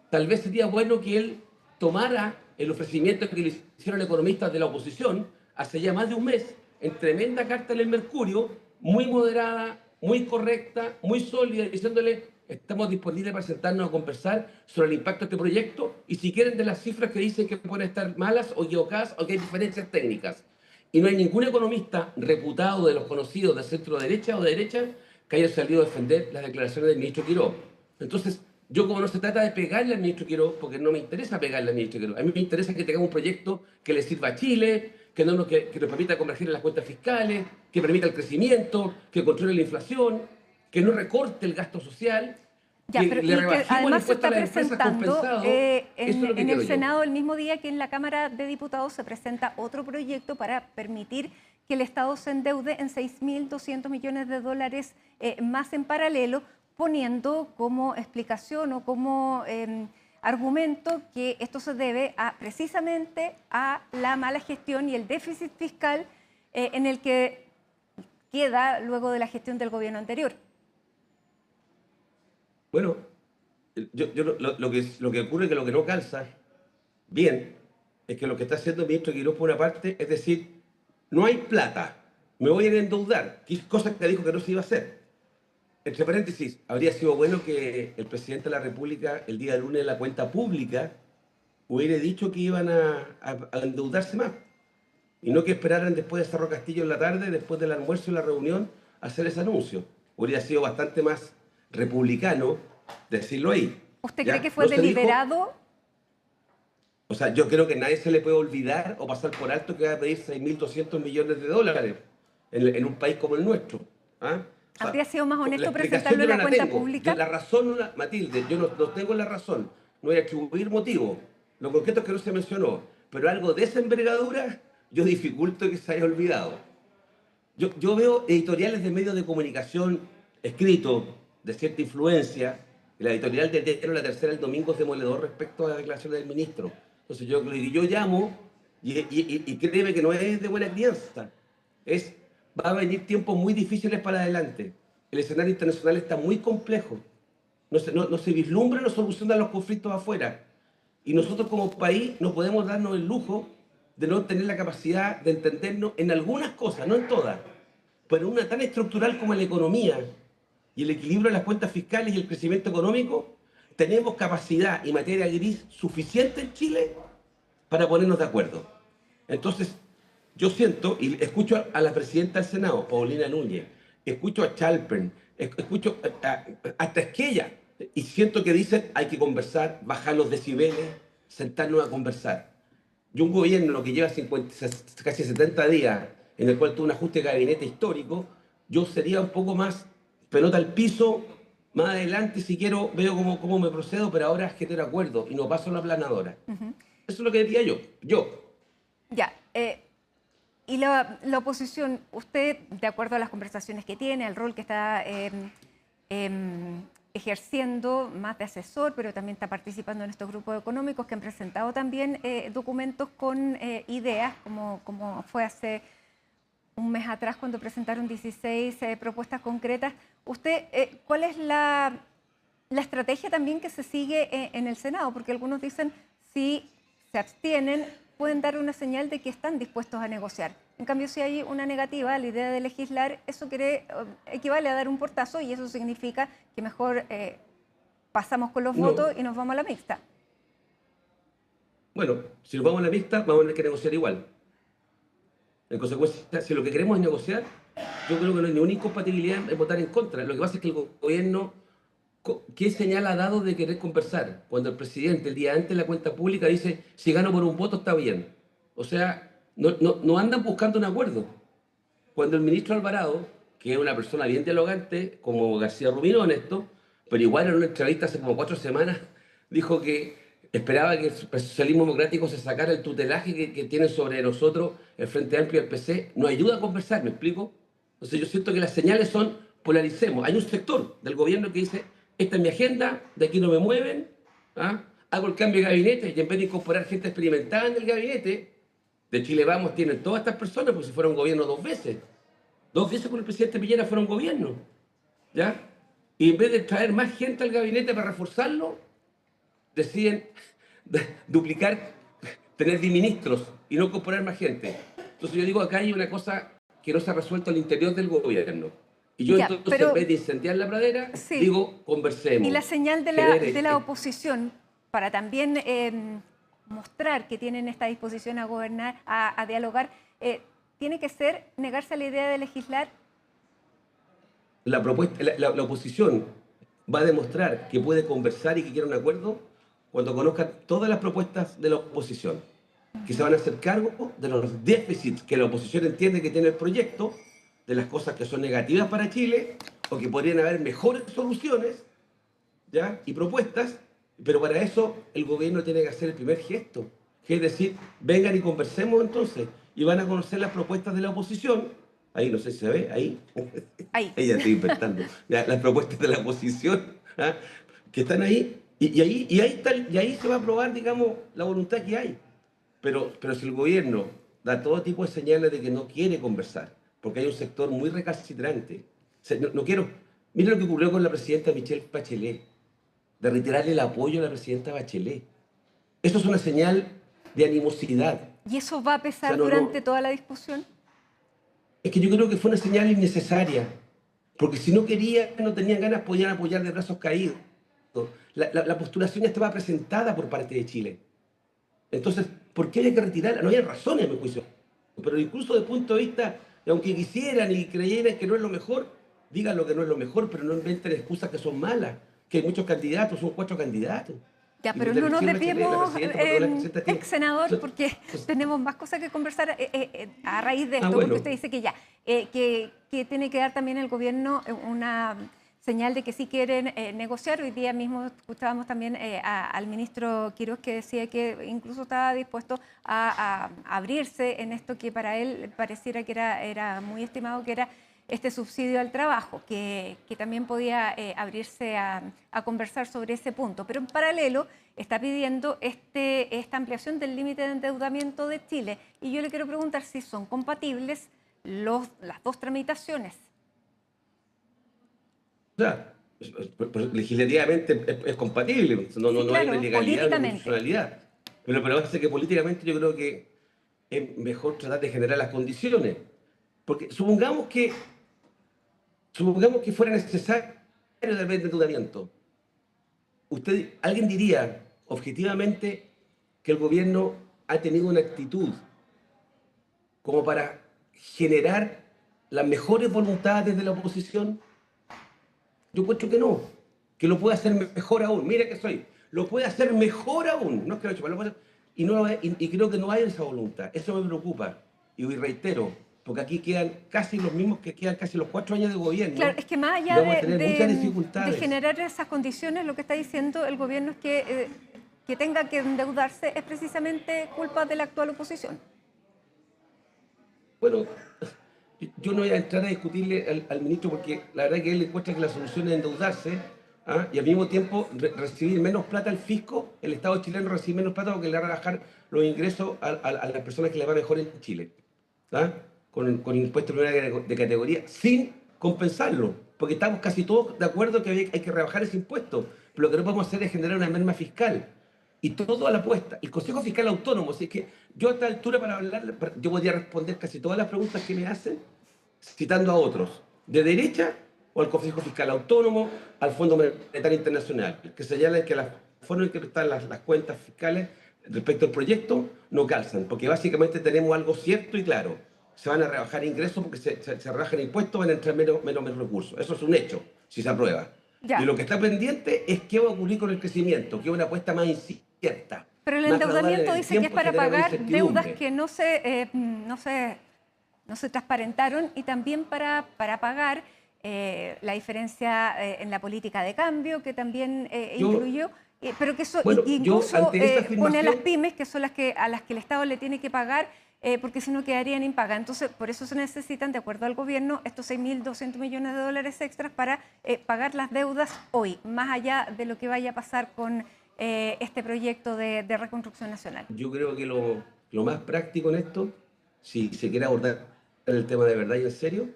tal vez sería bueno que él tomara el ofrecimiento que le hicieron economistas de la oposición hace ya más de un mes, en tremenda carta en el Mercurio, muy moderada, muy correcta, muy sólida, diciéndole: estamos disponibles para sentarnos a conversar sobre el impacto de este proyecto y si quieren de las cifras que dicen que pueden estar malas o equivocadas o que hay diferencias técnicas. Y no hay ningún economista reputado de los conocidos de centro derecha o de derecha que haya salido a defender las declaraciones del ministro Quiró. Entonces, yo, como no se trata de pegarle al ministro Quiró, porque no me interesa pegarle al ministro Quiró, a mí me interesa que tengamos un proyecto que le sirva a Chile, que nos permita converger en las cuentas fiscales, que permita el crecimiento, que controle la inflación, que no recorte el gasto social. Ya, pero y que además se está presentando en el Senado el mismo día que en la Cámara de Diputados se presenta otro proyecto para permitir que el Estado se endeude en 6.200 millones de dólares más en paralelo, poniendo como explicación o como argumento que esto se debe precisamente a la mala gestión y el déficit fiscal en el que queda luego de la gestión del gobierno anterior. Bueno, lo que ocurre es que lo que no calza bien es que lo que está haciendo el ministro Quirós por una parte es decir, no hay plata, me voy a ir a endeudar, cosa que dijo que no se iba a hacer. Entre paréntesis, habría sido bueno que el presidente de la República el día lunes en la cuenta pública hubiera dicho que iban a endeudarse más y no que esperaran después de Cerro Castillo en la tarde, después del almuerzo y la reunión, a hacer ese anuncio. Hubiera sido bastante más republicano decirlo ahí. ¿Usted cree que fue deliberado? O sea, yo creo que nadie se le puede olvidar o pasar por alto que va a pedir 6.200 millones de dólares en un país como el nuestro. O sea, ¿habría sido más honesto presentarlo en la cuenta pública? La razón, Matilde, yo no tengo la razón. No voy a atribuir motivo. Lo concreto es que no se mencionó. Pero algo de esa envergadura, yo dificulto que se haya olvidado. Yo veo editoriales de medios de comunicación escritos de cierta influencia. La editorial del diario La Tercera el domingo es demoledor respecto a la declaración del ministro. Entonces yo llamo, y créeme que no es de buena crianza, va a venir tiempos muy difíciles para adelante. El escenario internacional está muy complejo. No se vislumbra la solución de los conflictos afuera. Y nosotros como país no podemos darnos el lujo de no tener la capacidad de entendernos en algunas cosas, no en todas. pero una tan estructural como la economía y el equilibrio de las cuentas fiscales y el crecimiento económico, tenemos capacidad y materia gris suficiente en Chile para ponernos de acuerdo. Entonces, yo siento, y escucho a la presidenta del Senado, Paulina Núñez, escucho a Chalpern, escucho hasta Esquella, y siento que dicen hay que conversar, bajar los decibeles, sentarnos a conversar. Y un gobierno que lleva casi 70 días, en el cual tuvo un ajuste de gabinete histórico, yo sería un poco más pelota al piso, más adelante si quiero veo cómo me procedo, pero ahora genero acuerdo y no paso la aplanadora. Eso es lo que diría yo. Ya, y la oposición, usted, de acuerdo a las conversaciones que tiene, el rol que está ejerciendo más de asesor, pero también está participando en estos grupos económicos que han presentado también documentos con ideas, como fue hace un mes atrás cuando presentaron 16 propuestas concretas. ¿Usted cuál es la estrategia también que se sigue en el Senado? Porque algunos dicen si se abstienen pueden dar una señal de que están dispuestos a negociar. En cambio, si hay una negativa a la idea de legislar, eso equivale a dar un portazo y eso significa que mejor pasamos con los votos y nos vamos a la mixta. Bueno, si nos vamos a la mixta, vamos a tener que negociar igual. En consecuencia, si lo que queremos es negociar, yo creo que no hay ninguna incompatibilidad en votar en contra. Lo que pasa es que el gobierno, ¿qué señal ha dado de querer conversar? Cuando el presidente el día antes de la cuenta pública dice, si gano por un voto está bien. O sea, no andan buscando un acuerdo. Cuando el ministro Alvarado, que es una persona bien dialogante, como García Rubino en esto, pero igual en una entrevista hace como 4 semanas, dijo que esperaba que el socialismo democrático se sacara el tutelaje que tienen sobre nosotros el Frente Amplio y el PC, nos ayuda a conversar, ¿me explico? Entonces yo siento que las señales son polaricemos. Hay un sector del gobierno que dice, esta es mi agenda, de aquí no me mueven, hago el cambio de gabinete y en vez de incorporar gente experimentada en el gabinete, de Chile Vamos tienen todas estas personas, pues si fueron gobierno 2 veces. 2 veces con el presidente Piñera fueron gobierno, ¿ya? Y en vez de traer más gente al gabinete para reforzarlo, deciden duplicar, tener ministros y no incorporar más gente. Entonces yo digo, acá hay una cosa que no se ha resuelto al interior del gobierno. Y yo entonces, en vez de incendiar la pradera, digo, conversemos. Y la señal de la oposición, para también mostrar que tienen esta disposición a gobernar, a dialogar, tiene que ser negarse a la idea de legislar. La oposición va a demostrar que puede conversar y que quiere un acuerdo cuando conozcan todas las propuestas de la oposición, que se van a hacer cargo de los déficits que la oposición entiende que tiene el proyecto, de las cosas que son negativas para Chile o que podrían haber mejores soluciones, ¿ya? Y propuestas, pero para eso el gobierno tiene que hacer el primer gesto, que es decir, vengan y conversemos entonces, y van a conocer las propuestas de la oposición. Ahí, no sé si se ve, ahí ya estoy inventando, ya, las propuestas de la oposición, que están ahí, y ahí se va a probar, digamos, la voluntad que hay. Pero si el gobierno da todo tipo de señales de que no quiere conversar, porque hay un sector muy recalcitrante. Miren lo que ocurrió con la presidenta Michelle Bachelet, de retirarle el apoyo a la presidenta Bachelet. Eso es una señal de animosidad. ¿Y eso va a pesar durante toda la discusión? Es que yo creo que fue una señal innecesaria, porque si no querían, no tenían ganas, podían apoyar de brazos caídos. La postulación ya estaba presentada por parte de Chile. Entonces, ¿por qué había que retirarla? No había razones, a mi juicio. Pero incluso desde el punto de vista, aunque quisieran y creyeran que no es lo mejor, digan lo que no es lo mejor, pero no inventen excusas que son malas, que hay muchos candidatos, son 4 candidatos. Ya, pero no nos desviemos, ex senador, porque tenemos más cosas que conversar a raíz de esto, porque usted dice que ya, que tiene que dar también el gobierno una señal de que sí quieren negociar. Hoy día mismo escuchábamos también al ministro Quiroz, que decía que incluso estaba dispuesto a abrirse en esto que para él pareciera que era muy estimado, que era este subsidio al trabajo, que también podía abrirse a conversar sobre ese punto. Pero en paralelo está pidiendo esta ampliación del límite de endeudamiento de Chile. Y yo le quiero preguntar si son compatibles las 2 tramitaciones. O sea, legislativamente es compatible, no hay una ilegalidad, una constitucionalidad. Pero parece que políticamente yo creo que es mejor tratar de generar las condiciones. Porque supongamos que supongamos que fuera necesario el endeudamiento. Alguien diría objetivamente que el gobierno ha tenido una actitud como para generar las mejores voluntades de la oposición. Yo encuentro que no, que lo puede hacer mejor aún. Mira que lo puede hacer mejor aún. No es que lo puede hacer, y creo que no hay esa voluntad. Eso me preocupa. Y reitero, porque aquí quedan casi los mismos que quedan casi los 4 años de gobierno. Claro, es que más allá de generar esas condiciones, lo que está diciendo el gobierno es que tenga que endeudarse es precisamente culpa de la actual oposición. Bueno, yo no voy a entrar a discutirle al ministro porque la verdad es que él encuentra que la solución es endeudarse, y al mismo tiempo recibir menos plata al fisco. El Estado chileno recibe menos plata porque le va a rebajar los ingresos a las personas que le va mejor en Chile, con impuestos de categoría, sin compensarlo, porque estamos casi todos de acuerdo que hay que rebajar ese impuesto, pero lo que no podemos hacer es generar una merma fiscal. Y todo a la apuesta. El Consejo Fiscal Autónomo, así que yo a esta altura para hablar, yo podría responder casi todas las preguntas que me hacen citando a otros, de derecha o al Consejo Fiscal Autónomo, al Fondo Monetario Internacional, que señalan que la forma en que están las cuentas fiscales respecto al proyecto no calzan, porque básicamente tenemos algo cierto y claro. Se van a rebajar ingresos porque se rebajan impuestos, van a entrar menos recursos. Eso es un hecho, si se aprueba. Ya. Y lo que está pendiente es qué va a ocurrir con el crecimiento, que es una apuesta más incierta. Pero el endeudamiento dice que es para pagar deudas que no se transparentaron y también para pagar la diferencia en la política de cambio, que también incluyó, pero que eso incluso pone a las pymes, que son a las que el Estado le tiene que pagar, porque si no quedarían impagas. Entonces, por eso se necesitan, de acuerdo al gobierno, estos 6.200 millones de dólares extras para pagar las deudas hoy, más allá de lo que vaya a pasar con este proyecto de reconstrucción nacional. Yo creo que lo más práctico en esto, si se quiere abordar el tema de verdad y en serio,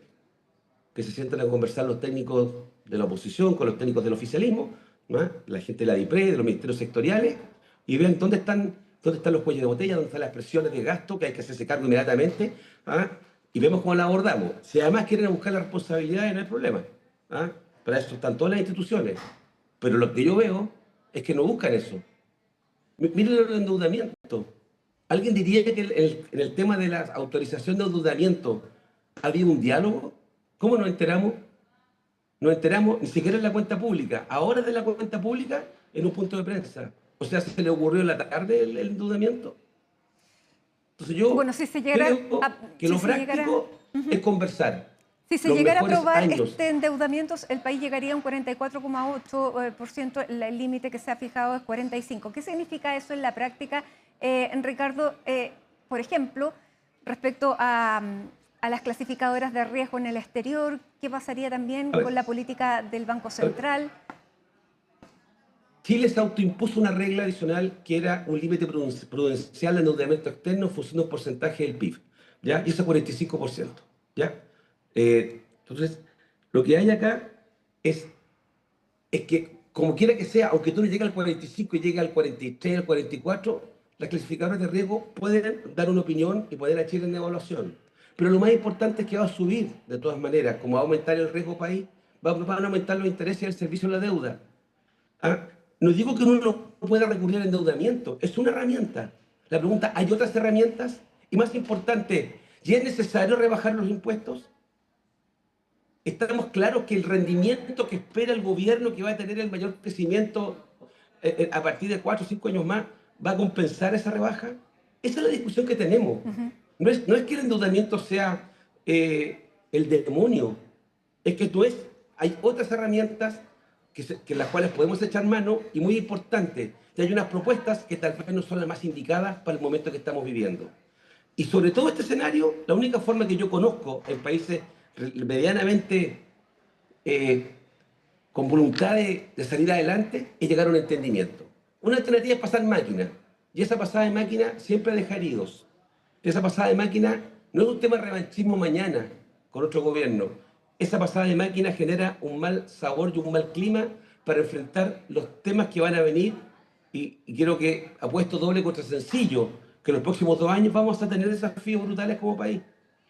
que se sienten a conversar los técnicos de la oposición con los técnicos del oficialismo, ¿no? La gente de la DIPRE, de los ministerios sectoriales, y vean dónde están los cuellos de botella, dónde están las presiones de gasto, que hay que hacerse cargo inmediatamente, y vemos cómo la abordamos. Si además quieren buscar la responsabilidad, no hay problema. Para eso están todas las instituciones. Pero lo que yo veo es que no buscan eso. Miren el endeudamiento. ¿Alguien diría que en el tema de la autorización de endeudamiento había un diálogo? ¿Cómo nos enteramos? Nos enteramos ni siquiera en la cuenta pública. Ahora de la cuenta pública en un punto de prensa. O sea, ¿se le ocurrió en la tarde el endeudamiento? Entonces yo creo que lo práctico es conversar. Si se llegara a aprobar este endeudamiento, el país llegaría a un 44,8%, el límite que se ha fijado es 45%. ¿Qué significa eso en la práctica, Ricardo? Por ejemplo, respecto a las clasificadoras de riesgo en el exterior, ¿qué pasaría también con la política del Banco Central? Chile se autoimpuso una regla adicional que era un límite prudencial de endeudamiento externo en función de un porcentaje del PIB, ¿ya? Y eso es 45%, ¿ya? Entonces, lo que hay acá es que, como quiera que sea, aunque tú no llegues al 45 y llegues al 43, al 44, las clasificadoras de riesgo pueden dar una opinión y pueden hacer una evaluación. Pero lo más importante es que va a subir, de todas maneras, como va a aumentar el riesgo país, van a aumentar los intereses del servicio de la deuda. No digo que uno no pueda recurrir al endeudamiento, es una herramienta. La pregunta, ¿hay otras herramientas? Y más importante, ¿ya es necesario rebajar los impuestos? ¿Estamos claros que el rendimiento que espera el gobierno, que va a tener el mayor crecimiento a partir de 4 o 5 años más, va a compensar esa rebaja? Esa es la discusión que tenemos. No es que el endeudamiento sea el demonio, es que hay otras herramientas que las cuales podemos echar mano, y muy importante, que hay unas propuestas que tal vez no son las más indicadas para el momento que estamos viviendo. Y sobre todo este escenario, la única forma que yo conozco en países medianamente con voluntad de salir adelante es llegar a un entendimiento. Una alternativa es pasar máquina, y esa pasada de máquina siempre deja heridos. Esa pasada de máquina no es un tema de revanchismo mañana con otro gobierno. Esa pasada de máquina genera un mal sabor y un mal clima para enfrentar los temas que van a venir, y quiero que apuesto doble contra sencillo, que en los próximos 2 años vamos a tener desafíos brutales como país.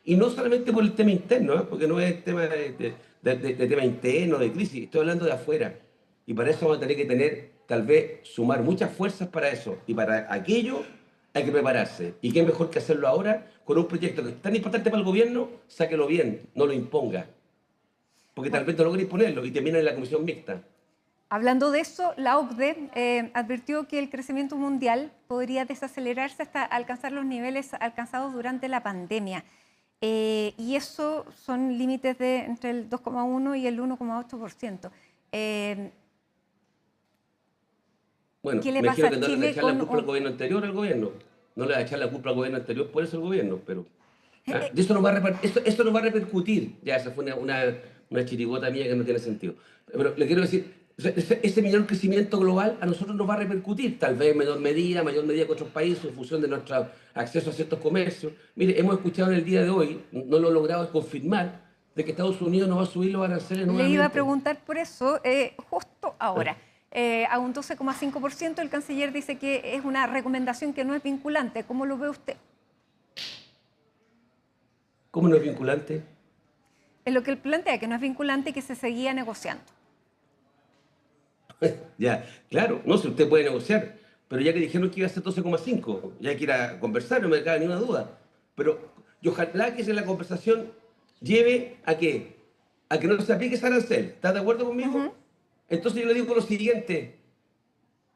Y no solamente por el tema interno, porque no es el tema de de tema interno, de crisis, estoy hablando de afuera. Y para eso vamos a tener que tal vez, sumar muchas fuerzas para eso. Y para aquello hay que prepararse. Y qué mejor que hacerlo ahora con un proyecto que es tan importante para el gobierno, sáquelo bien, no lo imponga. Porque tal vez no logre imponerlo y termina en la comisión mixta. Hablando de eso, la OCDE advirtió que el crecimiento mundial podría desacelerarse hasta alcanzar los niveles alcanzados durante la pandemia. Y eso son límites de entre el 2,1 y el 1,8%. Bueno, ¿Qué le me pasa imagino a que no le va a Chile echar la con culpa al gobierno anterior al gobierno. No le va a echar la culpa al gobierno anterior, por eso el gobierno, pero... Esto nos va a repercutir. Ya, esa fue una chirigota mía que no tiene sentido. Pero le quiero decir, ese menor crecimiento global a nosotros nos va a repercutir, tal vez en mayor medida que otros países en función de nuestro acceso a ciertos comercios. Mire, hemos escuchado en el día de hoy, no lo he logrado confirmar, de que Estados Unidos no va a subir los aranceles nuevamente. Le iba a preguntar por eso justo ahora. A un 12,5%, el canciller dice que es una recomendación que no es vinculante. ¿Cómo lo ve usted? ¿Cómo no es vinculante? Es lo que él plantea, que no es vinculante y que se seguía negociando. Ya, claro, no sé, usted puede negociar, pero ya que dijeron que iba a ser 12,5, ya que ir a conversar, no me cabe ni una duda. Pero ojalá que la conversación lleve a qué? A que no se aplique ese arancel. ¿Estás de acuerdo conmigo? Entonces yo le digo lo siguiente,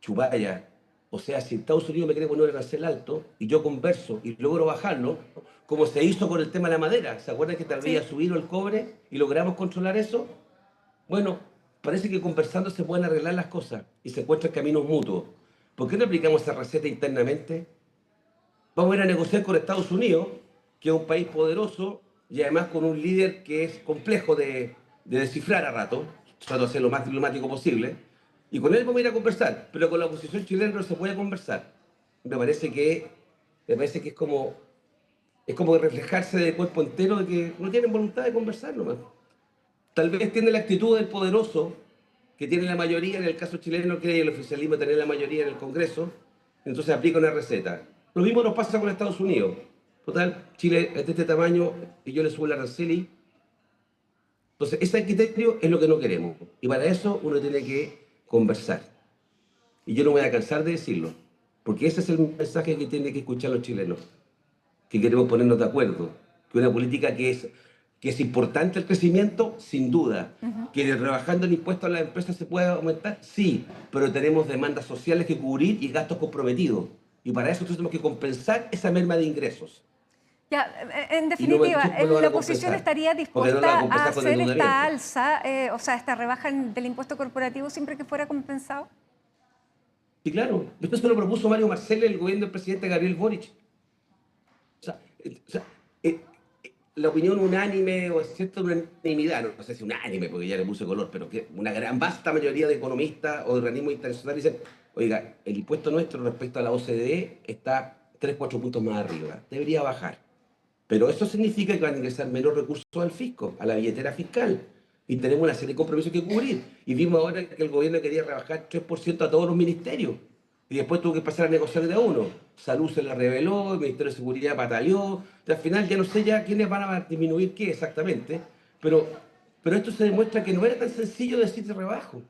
chupalla, o sea, si Estados Unidos me quiere poner un arancel alto y yo converso y logro bajarlo, como se hizo con el tema de la madera, ¿se acuerdan que tal vez iba a subir el cobre y logramos controlar eso? Bueno, parece que conversando se pueden arreglar las cosas y se encuentran caminos mutuos. ¿Por qué no aplicamos esa receta internamente? Vamos a ir a negociar con Estados Unidos, que es un país poderoso y además con un líder que es complejo de descifrar a rato. Trato de ser lo más diplomático posible, y con él vamos a ir a conversar, pero con la oposición chilena no se puede conversar. Me parece que es como reflejarse de cuerpo entero de que no tienen voluntad de conversar nomás. Tal vez tiene la actitud del poderoso, que tiene la mayoría, en el caso chileno que el oficialismo tiene la mayoría en el Congreso, entonces aplica una receta. Lo mismo nos pasa con Estados Unidos. Total, Chile es de este tamaño y yo le subo la arancel. Entonces, ese criterio es lo que no queremos. Y para eso uno tiene que conversar. Y yo no voy a cansar de decirlo, porque ese es el mensaje que tienen que escuchar los chilenos. Que queremos ponernos de acuerdo. Que una política que es importante el crecimiento, sin duda. Que rebajando el impuesto a las empresas se puede aumentar, sí. Pero tenemos demandas sociales que cubrir y gastos comprometidos. Y para eso tenemos que compensar esa merma de ingresos. Ya, en definitiva, la oposición estaría dispuesta a hacer esta alza, o sea, esta rebaja del impuesto corporativo siempre que fuera compensado. Sí, claro. Esto se lo propuso Mario Marcel, el gobierno del presidente Gabriel Boric. La opinión unánime, o cierta unanimidad, no sé si unánime, porque ya le puse color, pero que una gran vasta mayoría de economistas o de organismos internacionales dicen, oiga, el impuesto nuestro respecto a la OCDE está 3-4 puntos más arriba, debería bajar. Pero eso significa que van a ingresar menos recursos al fisco, a la billetera fiscal. Y tenemos una serie de compromisos que cubrir. Y vimos ahora que el gobierno quería rebajar 3% a todos los ministerios. Y después tuvo que pasar a negociar de a uno. Salud se la reveló, el Ministerio de Seguridad pataleó. Al final ya no sé ya quiénes van a disminuir qué exactamente. Pero esto se demuestra que no era tan sencillo decir de rebajo.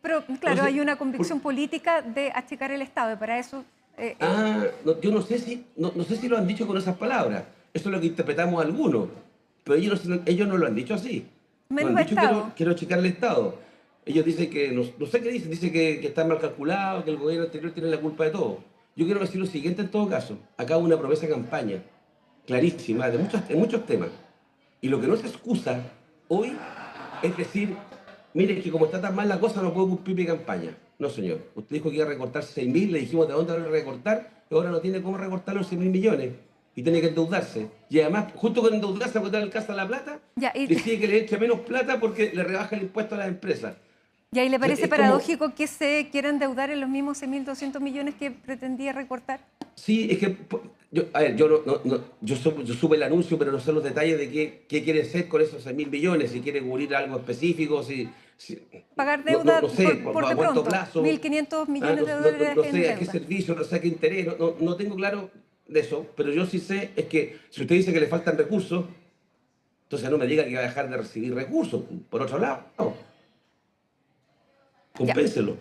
Pero claro, hay una convicción política de achicar el Estado. Y para eso... yo no sé si lo han dicho con esas palabras. Eso es lo que interpretamos algunos, pero ellos no lo han dicho así. Menos no han dicho Estado. Quiero achicar el Estado. Ellos dicen que, no sé qué dicen que está mal calculado, que el gobierno anterior tiene la culpa de todo. Yo quiero decir lo siguiente en todo caso. Acá hubo una promesa de campaña, clarísima, de muchos temas. Y lo que no se excusa hoy es decir, mire, que como está tan mal la cosa no puedo cumplir mi campaña. No, señor. Usted dijo que iba a recortar 6.000, le dijimos de dónde van a recortar, y ahora no tiene cómo recortar los 6.000 millones. Y tiene que endeudarse. Y además, justo con endeudarse a botar el caso de la plata, decide que le eche menos plata porque le rebaja el impuesto a las empresas. ¿Y ahí le parece paradójico que se quiera endeudar en los mismos 6.200 millones que pretendía recortar? Sí, es que, yo supe el anuncio, pero no sé los detalles de qué quiere hacer con esos 6.000 millones, si quiere cubrir algo específico, pagar deuda no sé, por de pronto, plazo, 1.500 millones de dólares no sé a qué servicio, no sé a qué interés, no tengo claro de eso, pero yo sí sé es que si usted dice que le faltan recursos, Entonces no me diga que va a dejar de recibir recursos, por otro lado. Compénselo.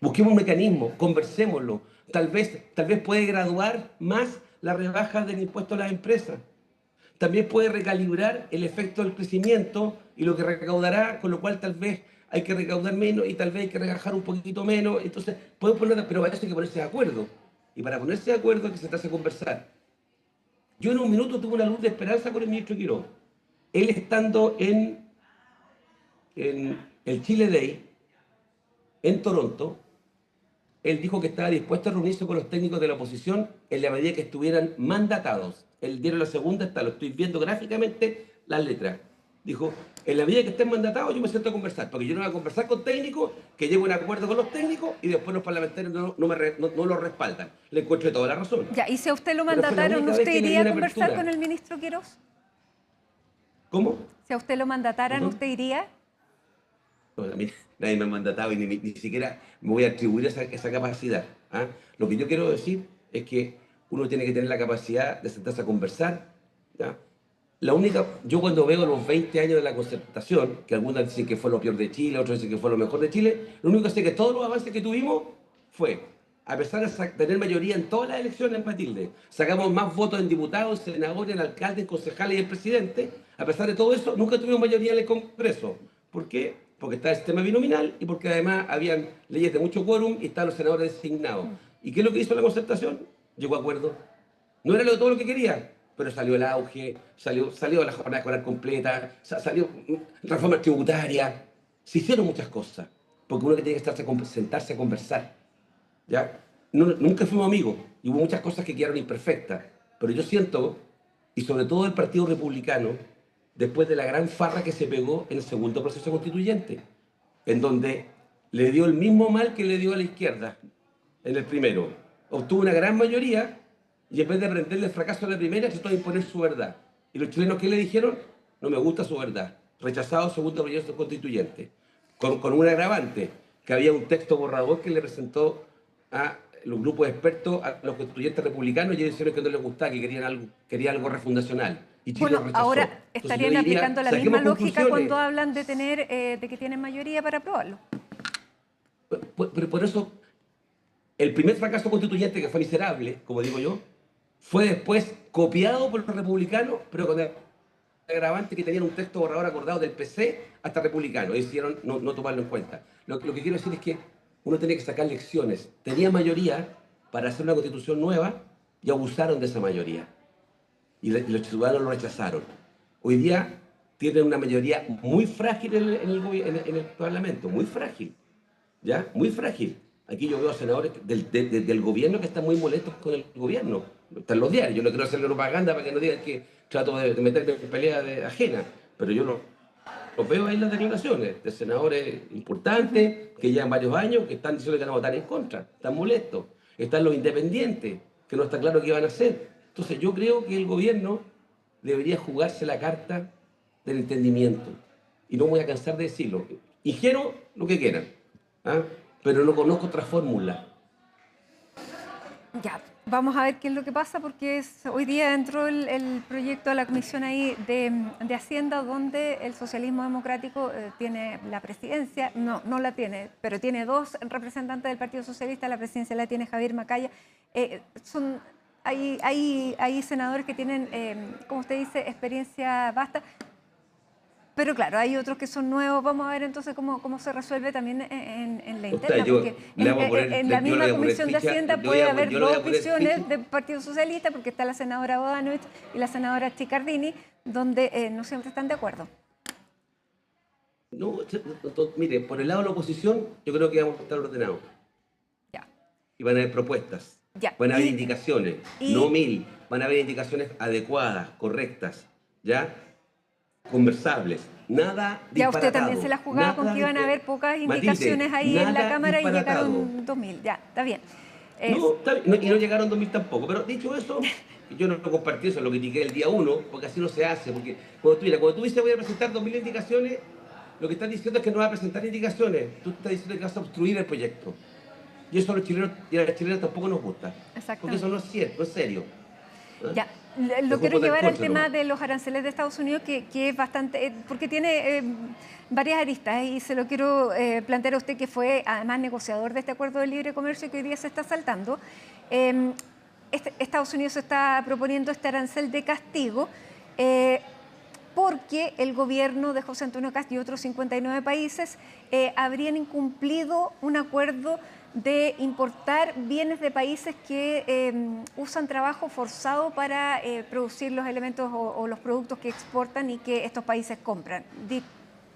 Busquemos un mecanismo, conversémoslo. Tal vez puede graduar más la rebaja del impuesto a las empresas. También puede recalibrar el efecto del crecimiento y lo que recaudará, con lo cual tal vez hay que recaudar menos y tal vez hay que rebajar un poquito menos. Entonces, pueden poner, pero para eso hay que ponerse de acuerdo. Y para ponerse de acuerdo hay que sentarse a conversar. Yo en un minuto tuve una luz de esperanza con el ministro Quiroz. Él estando en el Chile Day, en Toronto, él dijo que estaba dispuesto a reunirse con los técnicos de la oposición en la medida que estuvieran mandatados. El diario La Segunda lo estoy viendo gráficamente las letras. Dijo, en la medida que estén mandatados yo me siento a conversar, porque yo no voy a conversar con técnicos, que llego a un acuerdo con los técnicos y después los parlamentarios no lo respaldan. Le encuentro toda la razón. Ya, y si a usted lo mandataron, ¿usted iría a conversar con el ministro Quiroz? ¿Cómo? Si a usted lo mandataran, ¿usted iría? No, a mí nadie me ha mandatado y ni siquiera me voy a atribuir esa capacidad. ¿Ah? Lo que yo quiero decir es que uno tiene que tener la capacidad de sentarse a conversar. ¿Ya? Yo cuando veo los 20 años de la concertación, que algunos dicen que fue lo peor de Chile, otros dicen que fue lo mejor de Chile, lo único que sé que todos los avances que tuvimos fue, a pesar de tener mayoría en todas las elecciones en Matilde, sacamos más votos en diputados, en senadores, en alcaldes, en concejales y en presidente, a pesar de todo eso, nunca tuvimos mayoría en el Congreso. ¿Por qué? Porque está el sistema binominal y porque además habían leyes de mucho quórum y estaban los senadores designados. ¿Y qué es lo que hizo la concertación? Llegó a acuerdo. No era todo lo que quería, pero salió el auge, salió la jornada escolar completa, salió reforma tributaria. Se hicieron muchas cosas, porque uno que tiene que sentarse a conversar. ¿Ya? Nunca fuimos amigos y hubo muchas cosas que quedaron imperfectas, pero yo siento, y sobre todo el Partido Republicano, después de la gran farra que se pegó en el segundo proceso constituyente, en donde le dio el mismo mal que le dio a la izquierda en el primero. Obtuvo una gran mayoría y en vez de aprenderle el fracaso a la primera, trató de imponer su verdad. ¿Y los chilenos qué le dijeron? No me gusta su verdad. Rechazado segundo proyecto constituyente. Con un agravante, que había un texto borrador que le presentó a los grupos de expertos, a los constituyentes republicanos, y ellos dijeron que no les gustaba, que querían algo refundacional. Y Chile lo rechazó. Ahora estarían aplicando la misma lógica cuando hablan de de que tienen mayoría para aprobarlo. Pero por eso, el primer fracaso constituyente, que fue miserable, como digo yo, fue después copiado por los republicanos, pero con el agravante que tenían un texto borrador acordado del PC hasta republicano, y decidieron no tomarlo en cuenta. Lo que quiero decir es que uno tiene que sacar lecciones. Tenía mayoría para hacer una constitución nueva y abusaron de esa mayoría. Y los ciudadanos lo rechazaron. Hoy día tienen una mayoría muy frágil en el Parlamento, muy frágil, ¿ya? Muy frágil. Aquí yo veo a senadores del gobierno que están muy molestos con el gobierno. Están los diarios. Yo no quiero hacerle propaganda para que no digan que trato de meterme en pelea ajena, pero yo lo veo ahí en las declaraciones de senadores importantes que llevan varios años que están diciendo que van a votar en contra, están molestos. Están los independientes, que no está claro qué van a hacer. Entonces yo creo que el gobierno debería jugarse la carta del entendimiento. Y no me voy a cansar de decirlo. Ingiero lo que quieran, ¿ah? Pero no conozco otra fórmula. Ya, vamos a ver qué es lo que pasa, porque hoy día entró el proyecto a la comisión ahí de Hacienda, donde el socialismo democrático tiene la presidencia, no la tiene, pero tiene dos representantes del Partido Socialista, la presidencia la tiene Javier Macaya. Hay senadores que tienen, como usted dice, experiencia vasta, pero claro, hay otros que son nuevos. Vamos a ver entonces cómo se resuelve también en la interna, porque en la misma Comisión de Hacienda puede haber dos visiones del Partido Socialista, porque está la senadora Bodanovich y la senadora Chiccardini, donde no siempre están de acuerdo. No, mire, por el lado de la oposición, yo creo que vamos a estar ordenados. Ya. Y van a haber propuestas. Ya. Van a haber indicaciones, no 1000, van a haber indicaciones adecuadas, correctas, ¿ya? Conversables, nada disparatado. Ya usted también se la jugaba con que iban a haber pocas indicaciones ahí en la Cámara y llegaron 2000, ya, está bien. Y no llegaron 2000 tampoco, pero dicho eso, yo no compartí eso, lo critiqué el día 1, porque así no se hace, porque cuando tú dices voy a presentar 2000 indicaciones, lo que estás diciendo es que no vas a presentar indicaciones, tú estás diciendo que vas a obstruir el proyecto. Y eso a los chilenos y a las chilenas tampoco nos gusta. Porque eso no es cierto, no es serio. Ya, lo quiero llevar al tema de los aranceles de Estados Unidos, que es bastante, porque tiene varias aristas, y se lo quiero plantear a usted, que fue además negociador de este acuerdo de libre comercio que hoy día se está saltando. Estados Unidos está proponiendo este arancel de castigo porque el gobierno de José Antonio Kast y otros 59 países habrían incumplido un acuerdo de importar bienes de países que usan trabajo forzado para producir los elementos o los productos que exportan y que estos países compran.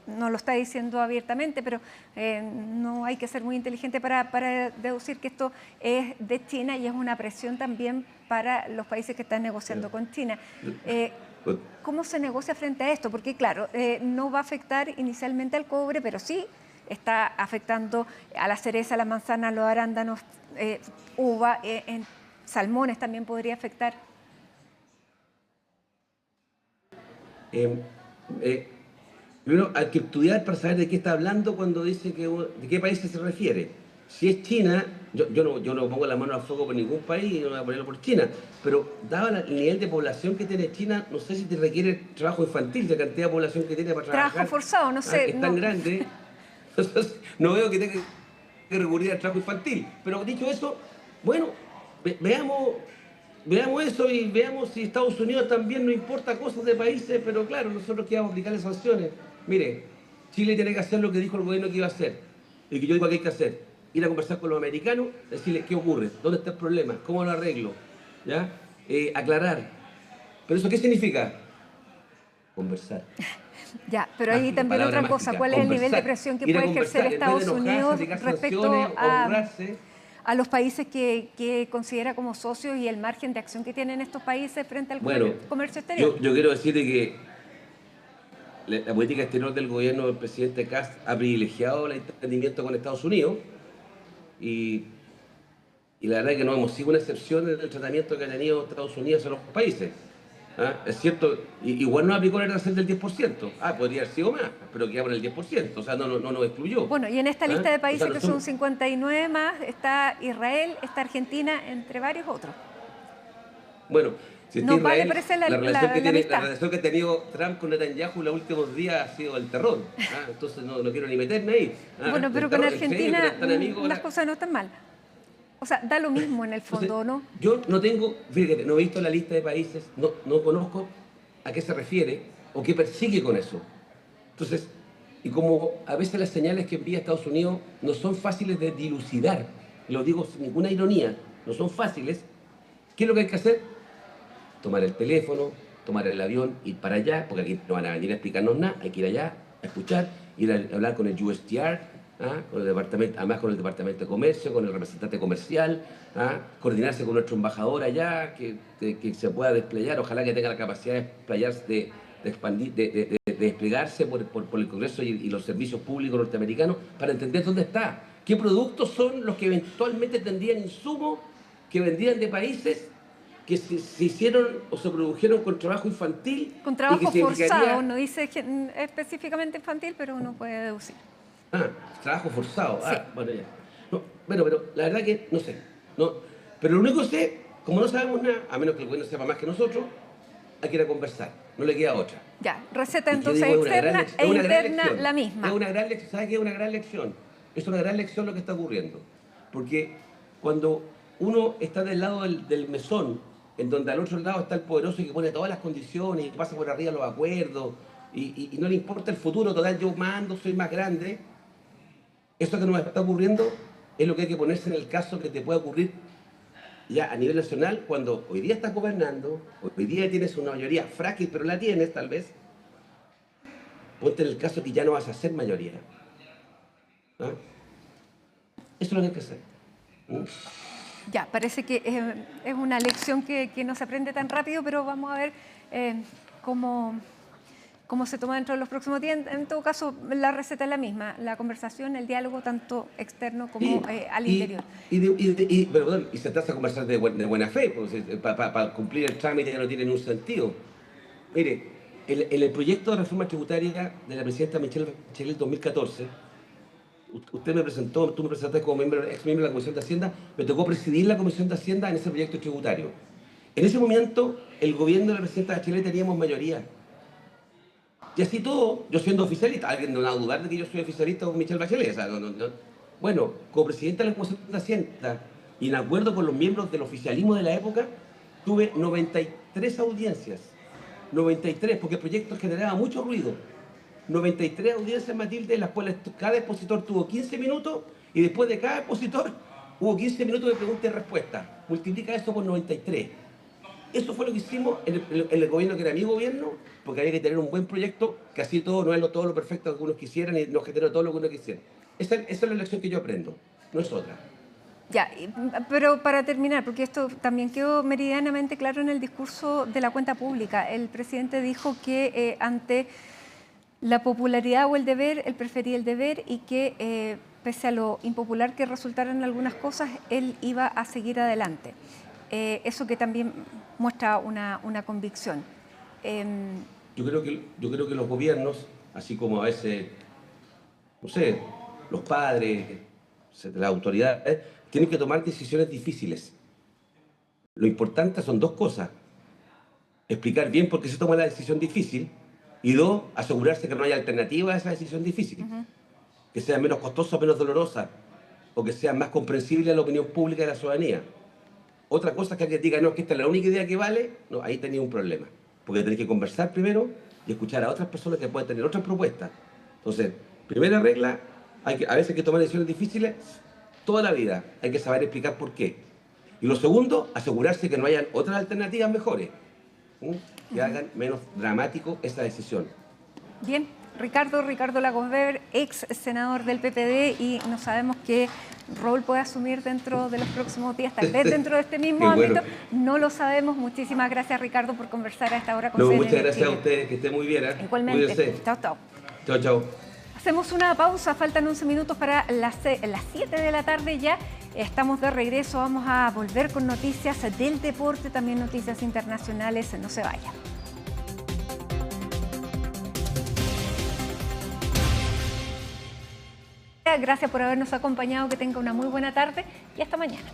No lo está diciendo abiertamente, pero no hay que ser muy inteligente para deducir que esto es de China y es una presión también para los países que están negociando con China. ¿Cómo se negocia frente a esto? Porque claro, no va a afectar inicialmente al cobre, pero sí está afectando a la cereza, a la manzana, a los arándanos, uva, en salmones también podría afectar. Primero, hay que estudiar para saber de qué está hablando cuando dice de qué países se refiere. Si es China, yo no pongo la mano al fuego por ningún país y no voy a ponerlo por China, pero dado el nivel de población que tiene China, no sé si te requiere trabajo infantil, la cantidad de población que tiene para trabajar. Trabajo forzado, no sé. Es tan grande. No veo que tenga que recurrir al trabajo infantil. Pero dicho eso, bueno, veamos eso y veamos si Estados Unidos también no importa cosas de países, pero claro, nosotros que vamos a aplicarle sanciones. Mire, Chile tiene que hacer lo que dijo el gobierno que iba a hacer y que yo digo que hay que hacer. Ir a conversar con los americanos, decirles qué ocurre, dónde está el problema, cómo lo arreglo, ¿ya? Aclarar. ¿Pero eso qué significa? Conversar. Ya, pero ahí también otra cosa, ¿cuál es el nivel de presión que puede ejercer Estados Unidos respecto a los países que considera como socios y el margen de acción que tienen estos países frente al comercio exterior? Yo quiero decirte que la política exterior del gobierno del presidente Kast ha privilegiado el entendimiento con Estados Unidos y la verdad es que no hemos sido una excepción en el tratamiento que ha tenido Estados Unidos a los países. Es cierto, igual no aplicó el arancel del 10%. Podría haber sido más, pero quedamos en el 10%, o sea, no nos excluyó. Bueno, y en esta lista de países, que son 59 más, está Israel, está Argentina, entre varios otros. Bueno, si está no Israel, vale parece la relación que ha tenido Trump con Netanyahu los últimos días ha sido el terror. Entonces no quiero ni meterme ahí. Bueno, pero con Argentina las cosas no están mal. O sea, da lo mismo en el fondo, ¿no? Yo no tengo, fíjate, no he visto la lista de países, no conozco a qué se refiere o qué persigue con eso. Entonces, y como a veces las señales que envía Estados Unidos no son fáciles de dilucidar, lo digo sin ninguna ironía, no son fáciles, ¿qué es lo que hay que hacer? Tomar el teléfono, tomar el avión, ir para allá, porque aquí no van a venir a explicarnos nada, hay que ir allá, a escuchar, ir a hablar con el USTR, con el departamento, además con el Departamento de Comercio, con el representante comercial, coordinarse con nuestro embajador allá, que se pueda desplegar, ojalá que tenga la capacidad de desplegarse, de desplegarse por el Congreso y los servicios públicos norteamericanos para entender dónde está, qué productos son los que eventualmente tendrían insumos que vendrían de países que se hicieron o se produjeron con trabajo infantil. Con trabajo forzado, no dice específicamente infantil, pero uno puede deducir. Trabajo forzado. Sí. Bueno, ya. No, pero la verdad que no sé. No, pero lo único que sé, como no sabemos nada, a menos que el gobierno sepa más que nosotros, hay que ir a conversar. No le queda otra. Ya, receta entonces externa e interna la misma. Es una gran lección. ¿Sabes qué es una gran lección? Es una gran lección lo que está ocurriendo. Porque cuando uno está del lado del mesón, en donde al otro lado está el poderoso y que pone todas las condiciones y pasa por arriba los acuerdos y no le importa el futuro, total, yo mando, soy más grande. Esto que nos está ocurriendo es lo que hay que ponerse en el caso que te pueda ocurrir ya a nivel nacional cuando hoy día estás gobernando, hoy día tienes una mayoría frágil, pero la tienes tal vez. Ponte en el caso que ya no vas a ser mayoría. Eso es lo que hay que hacer. Ya, parece que es una lección que no se aprende tan rápido, pero vamos a ver cómo se toma dentro de los próximos días. En todo caso, la receta es la misma, la conversación, el diálogo, tanto externo como al interior. Y se trata de conversar de buena fe, pues, para cumplir el trámite ya no tiene ningún sentido. Mire, en el proyecto de reforma tributaria de la presidenta Michelle Bachelet 2014, usted me presentó, tú me presentaste como ex miembro de la Comisión de Hacienda, me tocó presidir la Comisión de Hacienda en ese proyecto tributario. En ese momento, el gobierno de la presidenta Bachelet teníamos mayoría. Y así todo, yo siendo oficialista, alguien no va a dudar de que yo soy oficialista con Michelle Bachelet. O sea, Bueno, como presidenta de la Comisión de Hacienda y en acuerdo con los miembros del oficialismo de la época, tuve 93 audiencias. 93, porque el proyecto generaba mucho ruido. 93 audiencias, Matilde, en las cuales cada expositor tuvo 15 minutos y después de cada expositor hubo 15 minutos de pregunta y respuesta. Multiplica eso por 93. Eso fue lo que hicimos en el gobierno que era mi gobierno, porque había que tener un buen proyecto, que así todo no es todo lo perfecto que algunos quisieran y no generó todo lo que uno quisiera. Esa es la lección que yo aprendo, no es otra. Ya, pero para terminar, porque esto también quedó meridianamente claro en el discurso de la cuenta pública, el presidente dijo que ante la popularidad o el deber, él prefería el deber y que pese a lo impopular que resultaran algunas cosas, él iba a seguir adelante. Eso que también muestra una convicción. Yo creo que los gobiernos, así como a veces, no sé, los padres, las autoridades, tienen que tomar decisiones difíciles. Lo importante son dos cosas. Explicar bien por qué se toma la decisión difícil y dos, asegurarse que no haya alternativa a esa decisión difícil. Que sea menos costosa, menos dolorosa o que sea más comprensible a la opinión pública de la ciudadanía. Otra cosa es que alguien diga, no, que esta es la única idea que vale, no, ahí tenía un problema. Porque tenés que conversar primero y escuchar a otras personas que pueden tener otras propuestas. Entonces, primera regla, a veces hay que tomar decisiones difíciles toda la vida. Hay que saber explicar por qué. Y lo segundo, asegurarse que no hayan otras alternativas mejores, que hagan menos dramático esa decisión. Bien, Ricardo Lagos Weber, ex senador del PPD, y no sabemos qué rol puede asumir dentro de los próximos días, tal vez dentro de este mismo ámbito, bueno. No lo sabemos. Muchísimas gracias, Ricardo, por conversar a esta hora con CNN. Muchas gracias a ustedes, que estén muy bien. Igualmente. Cuídense. Chao. Chao. Hacemos una pausa, faltan 11 minutos para las 7 de la tarde ya. Estamos de regreso, vamos a volver con noticias del deporte, también noticias internacionales, no se vayan. Gracias por habernos acompañado, que tenga una muy buena tarde y hasta mañana.